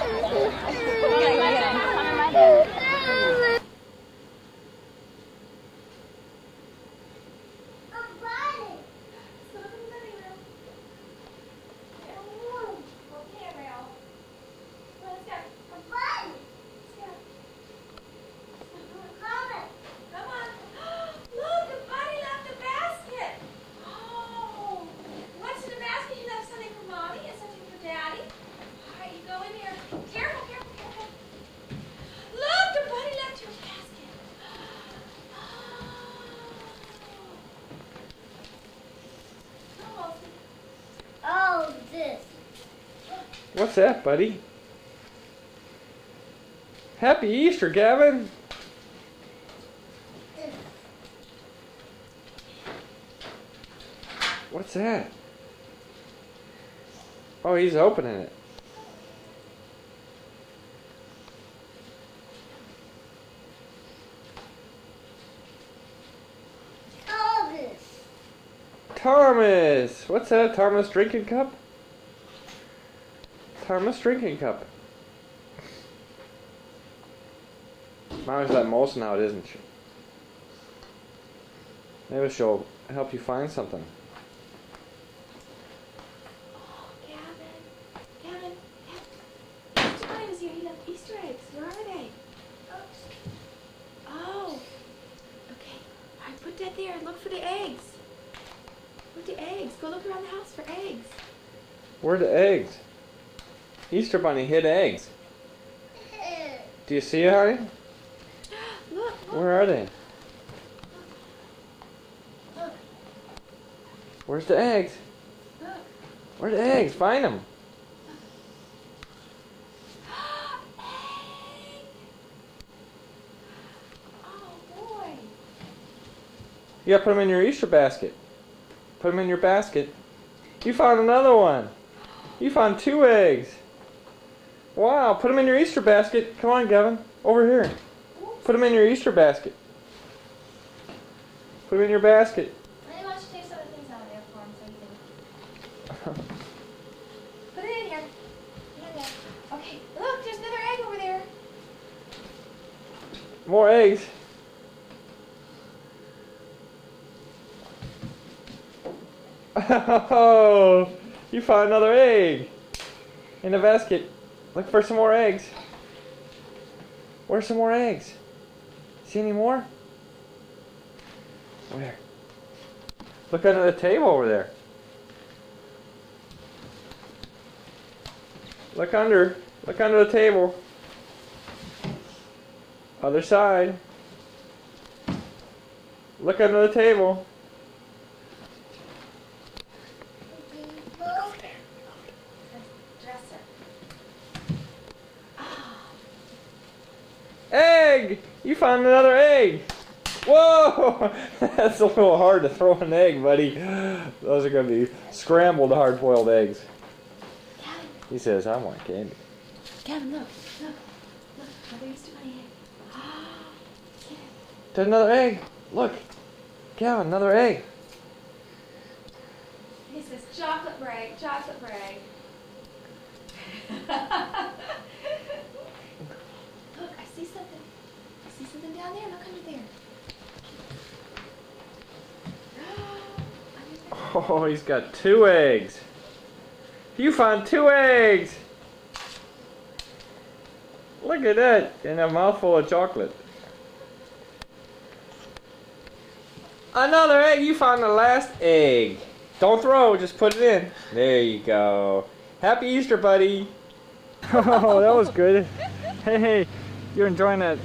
Oh, this. What's that, buddy? Happy Easter, Gavin. What's that? Oh, he's opening it. Thomas. Thomas! What's that? Thomas drinking cup? Thomas drinking cup. Mommy's let Molson out, isn't she? Maybe she'll help you find something. Oh, Gavin. Mr. Bunny was here. He left Easter eggs. Where are they? Oh. Okay. All right, put that there and look for the eggs. Look the eggs. Go look around the house for eggs. Where are the eggs? Easter Bunny hid eggs. Do you see it, honey? Look. Where are they? Look. Where's the eggs? Look. Where are the eggs? Find them. Egg. Oh, boy. You gotta put them in your Easter basket. Put them in your basket. You found another one. You found 2 eggs. Wow, put them in your Easter basket. Come on, Gavin. Over here. Put them in your Easter basket. Put them in your basket. Maybe why don't you take some of the things out of there for him so you can... Put it in here. Put it in there. Okay, look, there's another egg over there. More eggs. Oh, you found another egg in the basket. Look for some more eggs. Where's some more eggs? See any more? Where? Look under the table over there. Look under. Look under the table. Other side. Look under the table. Dresser. You found another egg. Whoa! That's a little hard to throw an egg, buddy. Those are going to be scrambled hard-boiled eggs. Gavin. He says, I want candy. Gavin, look. Mother used to my egg. There's another egg. Look. Gavin, another egg. He says, chocolate break. Look, I see something. Down there. Look under there. Oh, he's got 2 eggs. You found 2 eggs. Look at that. And a mouthful of chocolate. Another egg. You found the last egg. Don't throw. Just put it in. There you go. Happy Easter, buddy. Oh, that was good. Hey, you're enjoying that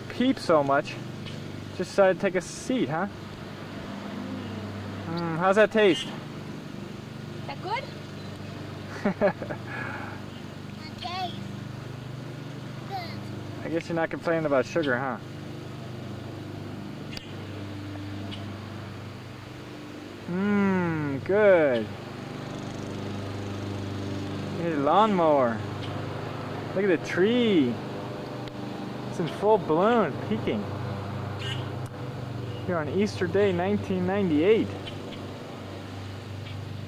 peep so much. Just decided to take a seat, huh? How's that taste? Is that good? Okay. Good. I guess you're not complaining about sugar, huh? Good. Look at the lawnmower. Look at the tree. It's in full bloom, peaking. Here on Easter Day, 1998.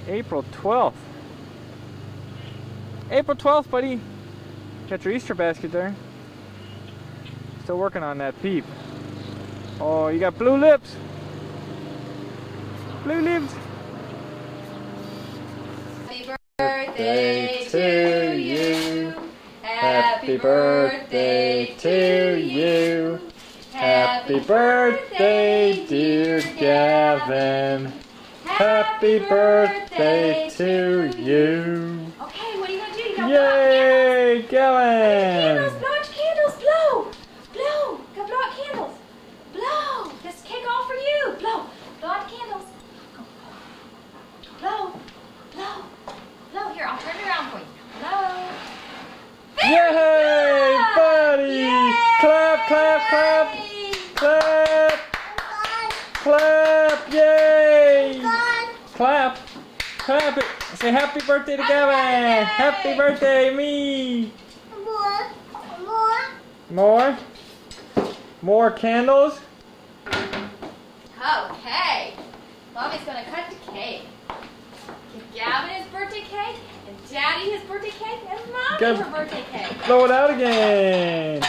April 12th. April 12th, buddy. Got your Easter basket there. Still working on that peep. Oh, you got blue lips. Blue lips. Happy birthday to you. Happy birthday to you. Happy birthday, dear Gavin. Happy birthday to you. Okay, what are you going to do? You got Yay, candles. Gavin. Blow out your candles. Blow. Go blow out candles. Blow. This cake all for you. Blow. Blow out candles. Blow. Here, I'll turn it around for you. Blow. Yay, buddy. Yay. Clap, clap, clap. Clap. Clap. Yay. Clap. Clap it. Say happy birthday to Gavin. Happy birthday, me. More? More candles? Okay. Mommy's going to cut the cake. Give Gavin his birthday cake, and Daddy his birthday cake, and Mommy her birthday cake. Blow it out again.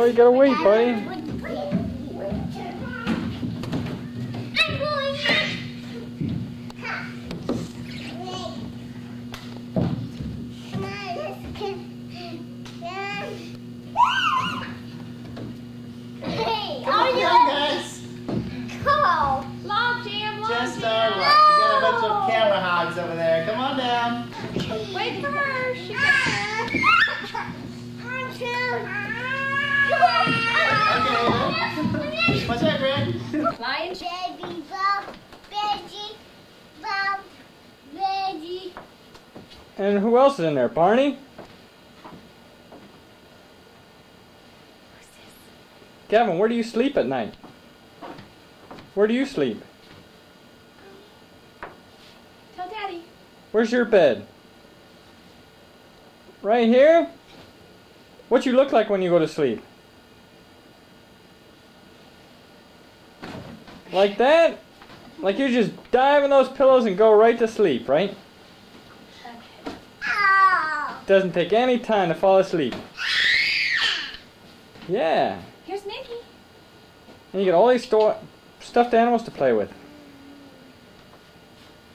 Oh, you gotta wait, buddy. I'm going Come on, let's get Hey, Come on, guys. Go. Log jam, log Just jam. alright. You got a bunch of camera hogs over there. Come on down. Wait for her. She got... Okay. What's that, Greg? Lion. Baby Bob, Veggie, Bob, Veggie. And who else is in there? Barney? Gavin, where do you sleep at night? Where do you sleep? Tell Daddy. Where's your bed? Right here? What you look like when you go to sleep? Like that? Like you just dive in those pillows and go right to sleep, right? Oh. Doesn't take any time to fall asleep. Yeah. Here's Mickey. And you get all these stuffed animals to play with.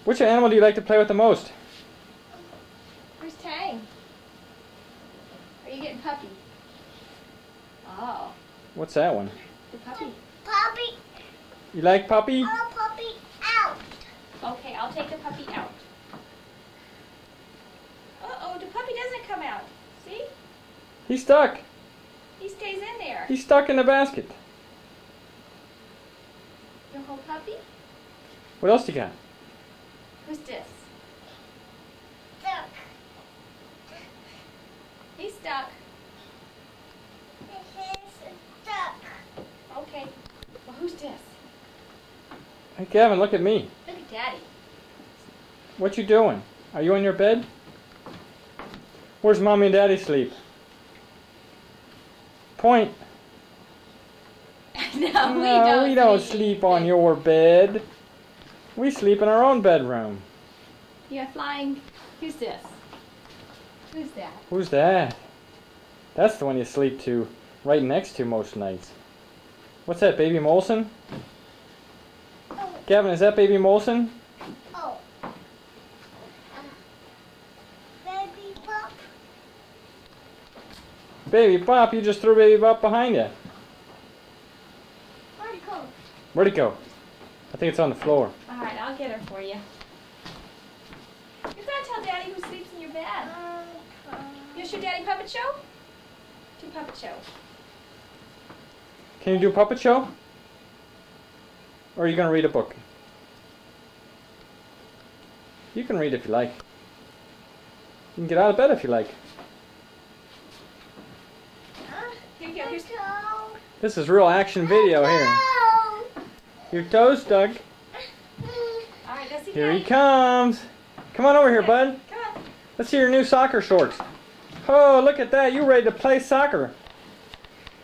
Which animal do you like to play with the most? Where's Tang? Are you getting Puppy? Oh, What's that one? the puppy. Puppy, You like Puppy? oh, puppy, out. Okay, I'll take the puppy out. Uh-oh, the puppy doesn't come out. See? He's stuck. He stays in there. He's stuck in the basket. Your whole puppy? What else you got? Who's this? Duck. He's stuck. This is a duck. Okay. Well, who's this? Hey Gavin, look at me. Look at Daddy. What you doing? Are you in your bed? Where's Mommy and Daddy sleep? Point. No, we don't sleep on your bed. We sleep in our own bedroom. You're flying. Who's this? Who's that? Who's that? That's the one you sleep to, right next to most nights. What's that, Baby Molson? Oh, Gavin, is that Baby Molson? oh. Baby Pop. Baby Bop, you just threw Baby Bop behind you. Where'd it go? Where'd it go? I think it's on the floor. All right, I'll get her for you. You gotta tell Daddy who sleeps in your bed. You show Daddy puppet show? Do puppet show. Can you do a puppet show? Or are you going to read a book? You can read if you like. You can get out of bed if you like. Here you go. Here's Go. This is real action video here. Go. Your toes stuck. All right, let's see Here Daddy. he comes. Come on over here, bud. Come on. Let's see your new soccer shorts. Oh, look at that. You ready to play soccer.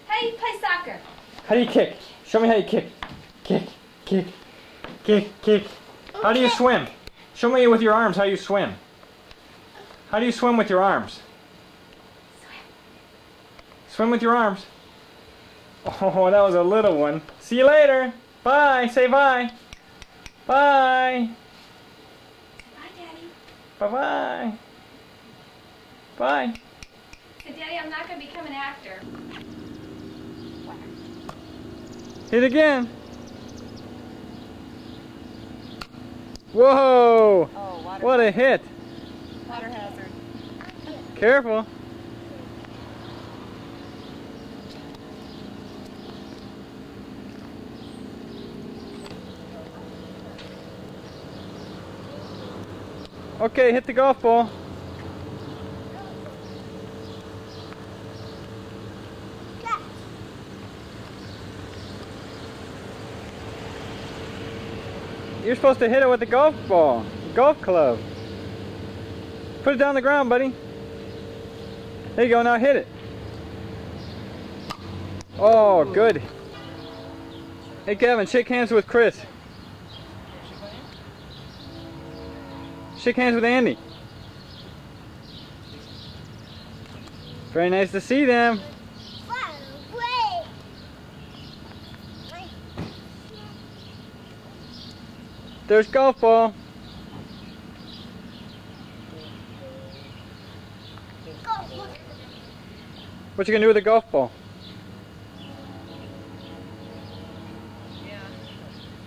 How do you play soccer? How do you kick? Show me how you kick. Kick, kick, kick, kick. How do you swim? Show me with your arms how you swim. How do you swim with your arms? Swim with your arms. Oh, that was a little one. See you later. Bye. Say bye. Bye. Bye, Daddy. Bye-bye. Bye. Say, Daddy, I'm not gonna become an actor. Hit again. Whoa. Oh, What a hit. water hazard. Careful. Okay, hit the golf ball. You're supposed to hit it with the golf ball, golf club. Put it down on the ground, buddy. There you go, now hit it. Oh, good. Hey, Gavin, shake hands with Chris. Shake hands with Andy. Very nice to see them. Far away. There's golf ball. What you gonna do with a golf ball? Yeah.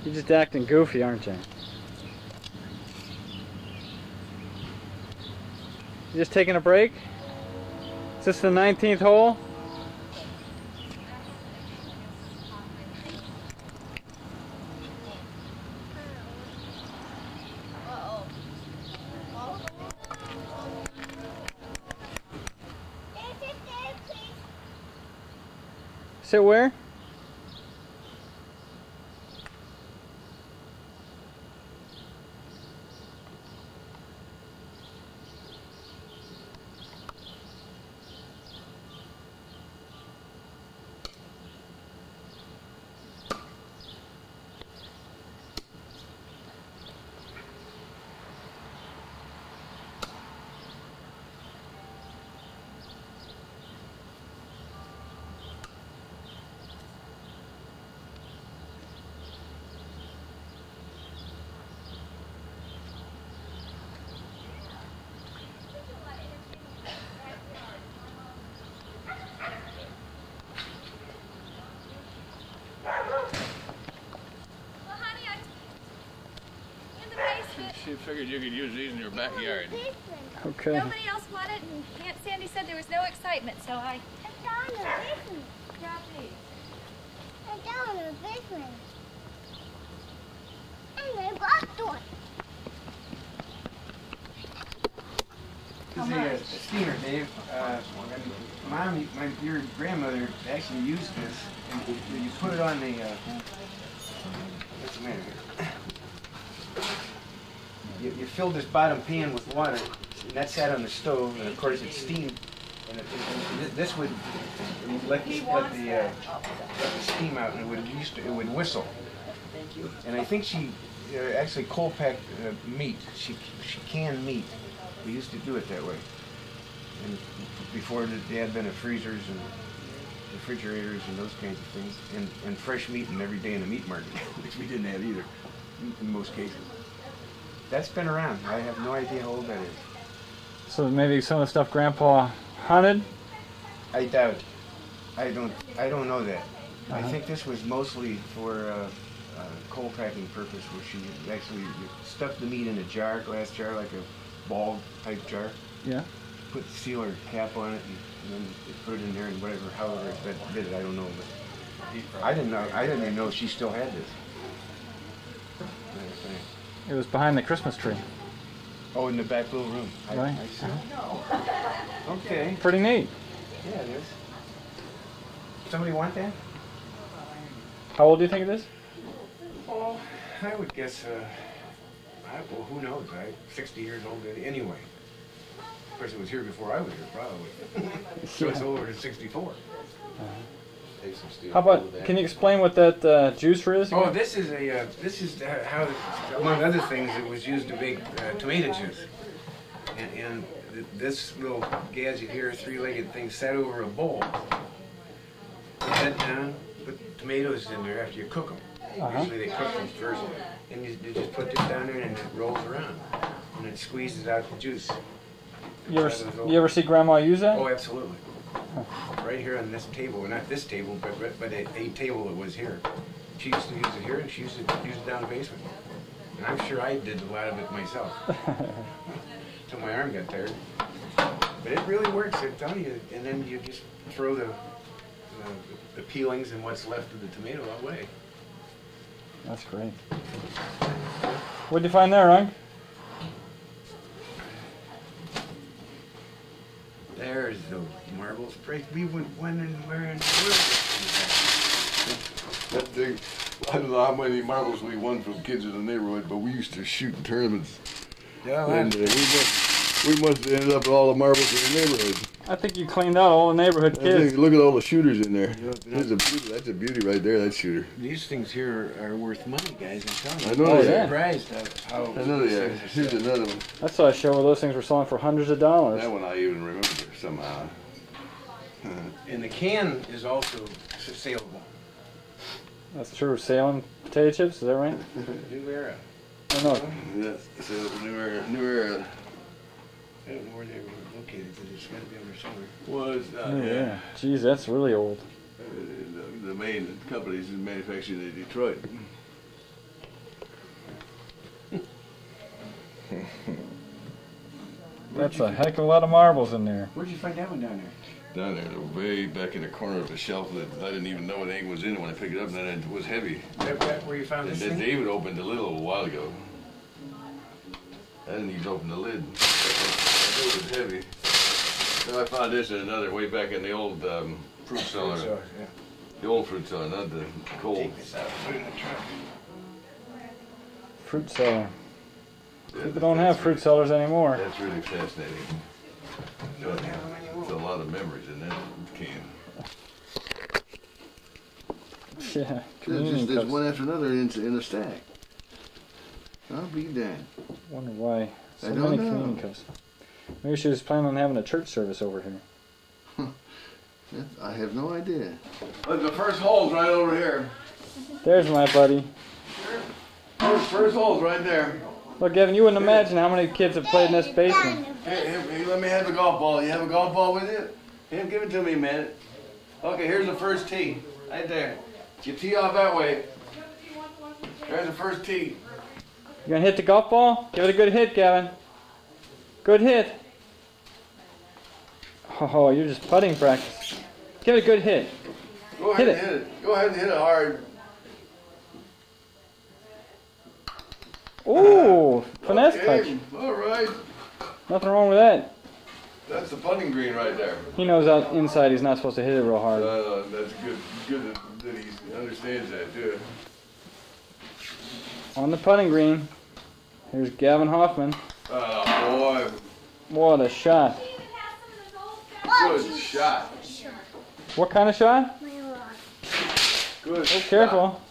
You're just acting goofy, aren't you? You just taking a break? Is this the 19th hole? Sit where? She figured you could use these in your backyard. Okay. Nobody else wanted, and Aunt Sandy said there was no excitement, so I... I don't know business. grabbed these. I don't know business. And I got one. This is a steamer, Dave. Mom, your grandmother actually used this, and you put it on the. What's the matter here? You filled this bottom pan with water, and that sat on the stove, and of course it's steamed. And this would let the steam out, and it would whistle. And I think she actually cold packed meat. She canned meat. We used to do it that way. And before the advent of freezers and refrigerators and those kinds of things, and fresh meat and every day in the meat market, which we didn't have either in most cases. That's been around. I have no idea how old that is. So maybe some of the stuff Grandpa hunted? I doubt it. I don't know that. I think this was mostly for cold packing purpose, where she actually stuffed the meat in a jar, glass jar, like a ball type jar. Yeah. Put the seal or cap on it, and then put it in there, and whatever, however it did it, I don't know. But I didn't know. I didn't even know she still had this. It was behind the Christmas tree. Oh, in the back little room. Right. I see. Okay. Pretty neat. Yeah, it is. Somebody want that? How old do you think it is? Oh, I would guess. Well, who knows? I'm 60 years old anyway. Of course, it was here before I was here, probably. So it's older than 64. How about, can you explain what that juicer is? Oh, this is how, among other things, it was used to make tomato juice. And this little gadget here, three-legged thing, sat over a bowl. Put that down, put tomatoes in there after you cook them. Usually they cook them first. And you just put this down there and it rolls around. And it squeezes out the juice. You ever see Grandma use that? Oh, absolutely. Right here on this table, well, not this table, but a table that was here. She used to use it here, and she used to use it down the basement. And I'm sure I did a lot of it myself. Until my arm got tired. But it really works, I'm telling you. And then you just throw the peelings and what's left of the tomato away. That's great. What'd you find there, Hank? There's the marbles. We went when and where and That thing, I don't know how many marbles we won from kids in the neighborhood, but we used to shoot in tournaments. Yeah, and we must have ended up with all the marbles in the neighborhood. I think you cleaned out all the neighborhood kids. Look at all the shooters in there. That's a beauty right there, that shooter. These things here are worth money, guys. I'm telling you. I know they are. I'm surprised how I know they are. Here's another one. I saw a show where those things were selling for hundreds of dollars. That one I even remember somehow. And the can is also saleable. That's true. Sailing potato chips, is that right? New era. I know. Yes, it's a new era. I don't know where they were located, but it's got to be on there somewhere. Well, it's not. Oh, yeah. Geez, that's really old. The main companies is manufactured in Detroit. That's a heck of a lot of marbles in there. Where'd you find that one down there? Down there, way back in the corner of the shelf that I didn't even know anything was in it when I picked it up, and then it was heavy. That where you found And this then thing? David opened the lid a little while ago. I didn't even open the lid. It was heavy. So I found this in another, way back in the old fruit cellar. So, yeah. The old fruit cellar, not the cold. Take this out, put it in the truck. Fruit cellar. Yeah, People don't have fruit cellars anymore. That's really fascinating. Don't have them anymore. There's a lot of memories in that can. Yeah, communion There's cups. one after another in a stack. I'll be damned. Wonder why so I don't many know. communion cups. Maybe she was planning on having a church service over here. I have no idea. Look, the first hole's right over here. There's my buddy. First hole's right there. Look, Gavin, you wouldn't imagine how many kids have played in this basement. Here, let me have the golf ball. You have a golf ball with you? Here, give it to me, man. Okay, here's the first tee. Right there. You tee off that way. There's the first tee. You gonna hit the golf ball? Give it a good hit, Gavin. Good hit. Oh, you're just putting practice. Give it a good hit. Go ahead Hit and hit it. Go ahead and hit it hard. Ooh, finesse Okay, touch. all right. Nothing wrong with that. That's the putting green right there. He knows out inside he's not supposed to hit it real hard. That's good. Good that he understands that too. On the putting green, here's Gavin Hoffman. Oh boy, What a shot. good shot. What kind of shot? Good. Oh, shot. careful.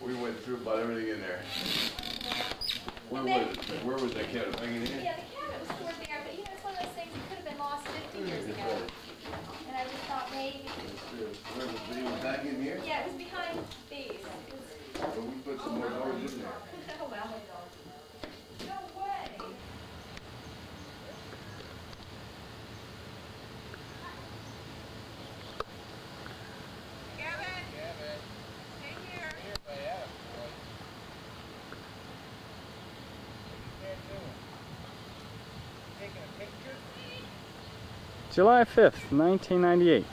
We went through about everything in there. Where was that cabinet? Hanging in? Yeah, the cabinet was stored there, but you know, it's one of those things that could have been lost 50 years ago. And I just thought maybe. Where was the back in here? Yeah, it was behind these. Well, we put some more doors in there. Oh, well. No way. July 5th, 1998.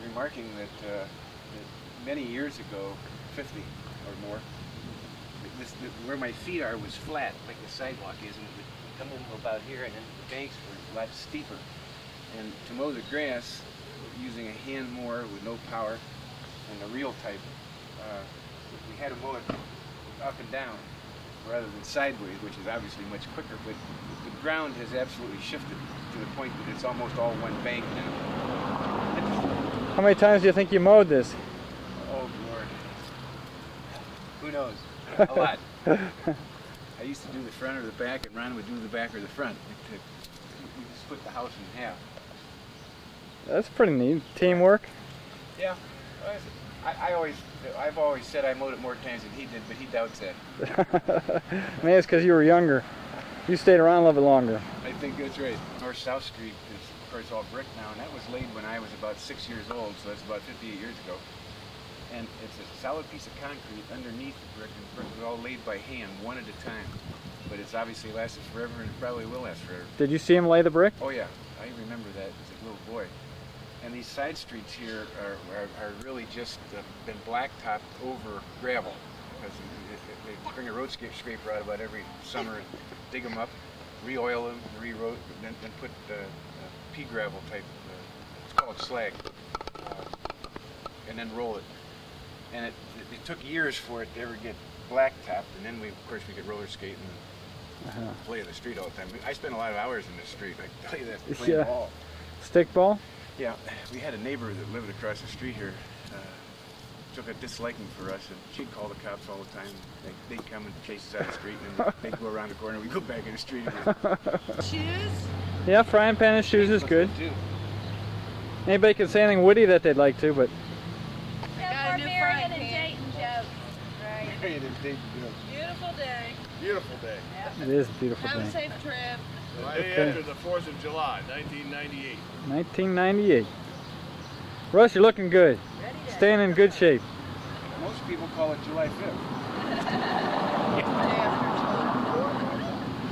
Remarking that many years ago, 50 or more, where my feet are was flat, like the sidewalk is, and it would come over about here, and then the banks were a lot steeper. And to mow the grass, using a hand mower with no power, and a reel type, we had to mow it up and down rather than sideways, which is obviously much quicker, but the ground has absolutely shifted to the point that it's almost all one bank now. How many times do you think you mowed this? Oh, Lord. Who knows? A lot. I used to do the front or the back, and Ron would do the back or the front. split the house in half. That's pretty neat. Teamwork. Yeah. I've always said I mowed it more times than he did, but he doubts that. Maybe it's because you were younger. You stayed around a little bit longer. I think that's right. North-South Street is, of course, all brick now, and that was laid when I was about 6 years old, so that's about 58 years ago. And it's a solid piece of concrete underneath the brick, and the brick was all laid by hand, one at a time. But it's obviously lasted forever, and it probably will last forever. Did you see him lay the brick? Oh yeah, I remember that as a little boy. And these side streets here are really just been blacktopped over gravel, because they bring a road scraper out about every summer and dig them up, re-oil them, then put pea gravel type, it's called slag, and then roll it. And it took years for it to ever get blacktopped, and then of course we could roller skate and play in the street all the time. I spent a lot of hours in the street, I can tell you that, playing ball. Stick ball? Yeah, we had a neighbor that lived across the street here, took a disliking for us, and she'd call the cops all the time. They'd come and chase us out of the street, and then they'd go around the corner, we'd go back in the street again. Shoes? Yeah, frying pan and shoes is good. Anybody can say anything witty that they'd like to, but... Got a new Marion and Dayton jokes. Right. Marion and Dayton jokes. Beautiful day. Beautiful day. It is a beautiful Have day. a safe trip. Day after the 4th of July, 1998. 1998. Russ, you're looking good. Staying in good shape. Most people call it July 5th.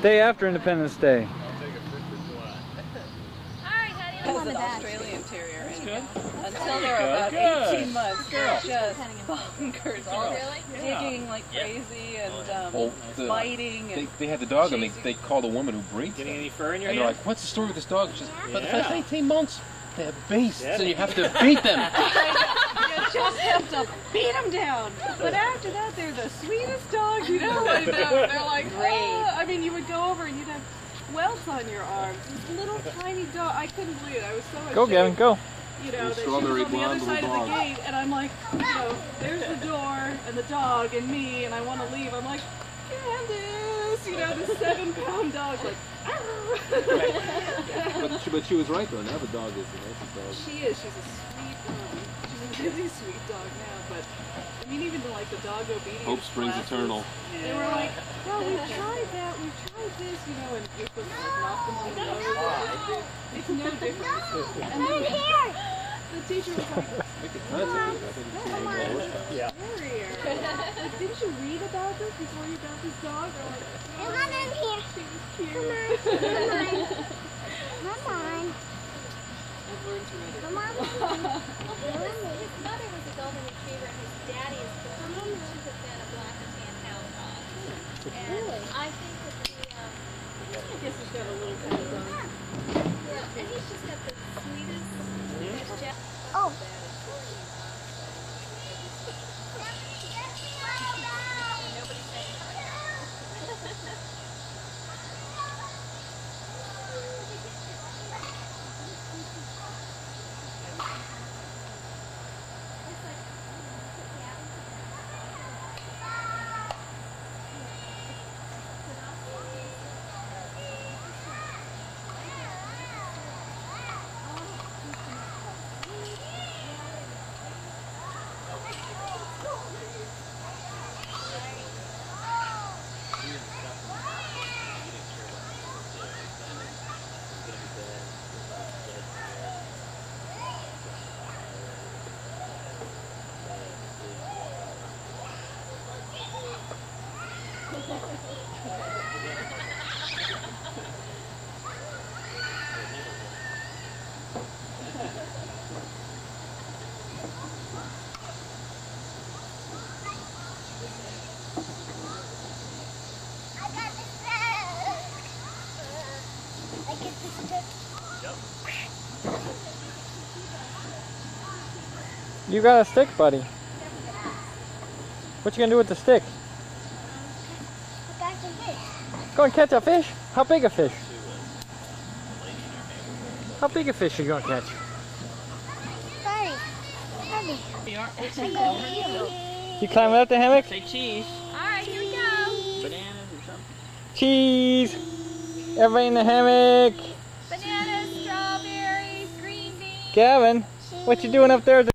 Day after Independence Day. I'll take a 5th of July. All right, honey. That's an Australian Terrier. Until they're about 18 months, they're just bonkers. Oh, really? Digging like crazy and biting. And they had the dog and they called a woman who breeds Getting them. any fur in your And they're hand? like, what's the story with this dog? She's but the Yeah. first 18 months, they have beasts, and you have to beat them. You just have to beat them down. But after that, they're the sweetest dogs, you know. And, they're like, I mean, you would go over and you'd have welts on your arms. This little tiny dog. I couldn't believe it. I was so ashamed. Go, Gavin, go. You know, that she was on the other side of the gate, and I'm like, you know, there's the door, and the dog, and me, and I want to leave. I'm like, Candace, you know, this 7-pound dog, like, But she was right though. Now the dog is the nicest dog. She is. She's a sweet dog. She's a really sweet dog now, but I mean, even like the dog obedience Hope springs classes, eternal. They were like, no, we've tried that, we've tried this, you know, and you're supposed to like knock them on the nose. It's no different. And then the teacher was like, come on, Yeah. Terrier. Like, didn't you read about this before you got this dog? Or like, Come on in here. she was cute. Come on. I've learned to read it. Come on. His mother was a golden retriever, and his daddy is believed to have been a black and tan hound dog. And I think that I guess he's got a little kind of yeah, and he's just got the sweetest. Oh. You got a stick, buddy. What you gonna do with the stick? Catch a fish. Go and catch a fish? How big a fish? How big a fish you gonna catch? Buddy. Buddy. You climbing up the hammock? Say cheese. All right, here we go. Bananas or something. Cheese! Everybody in the hammock! Banana. Gavin, what you doing up there?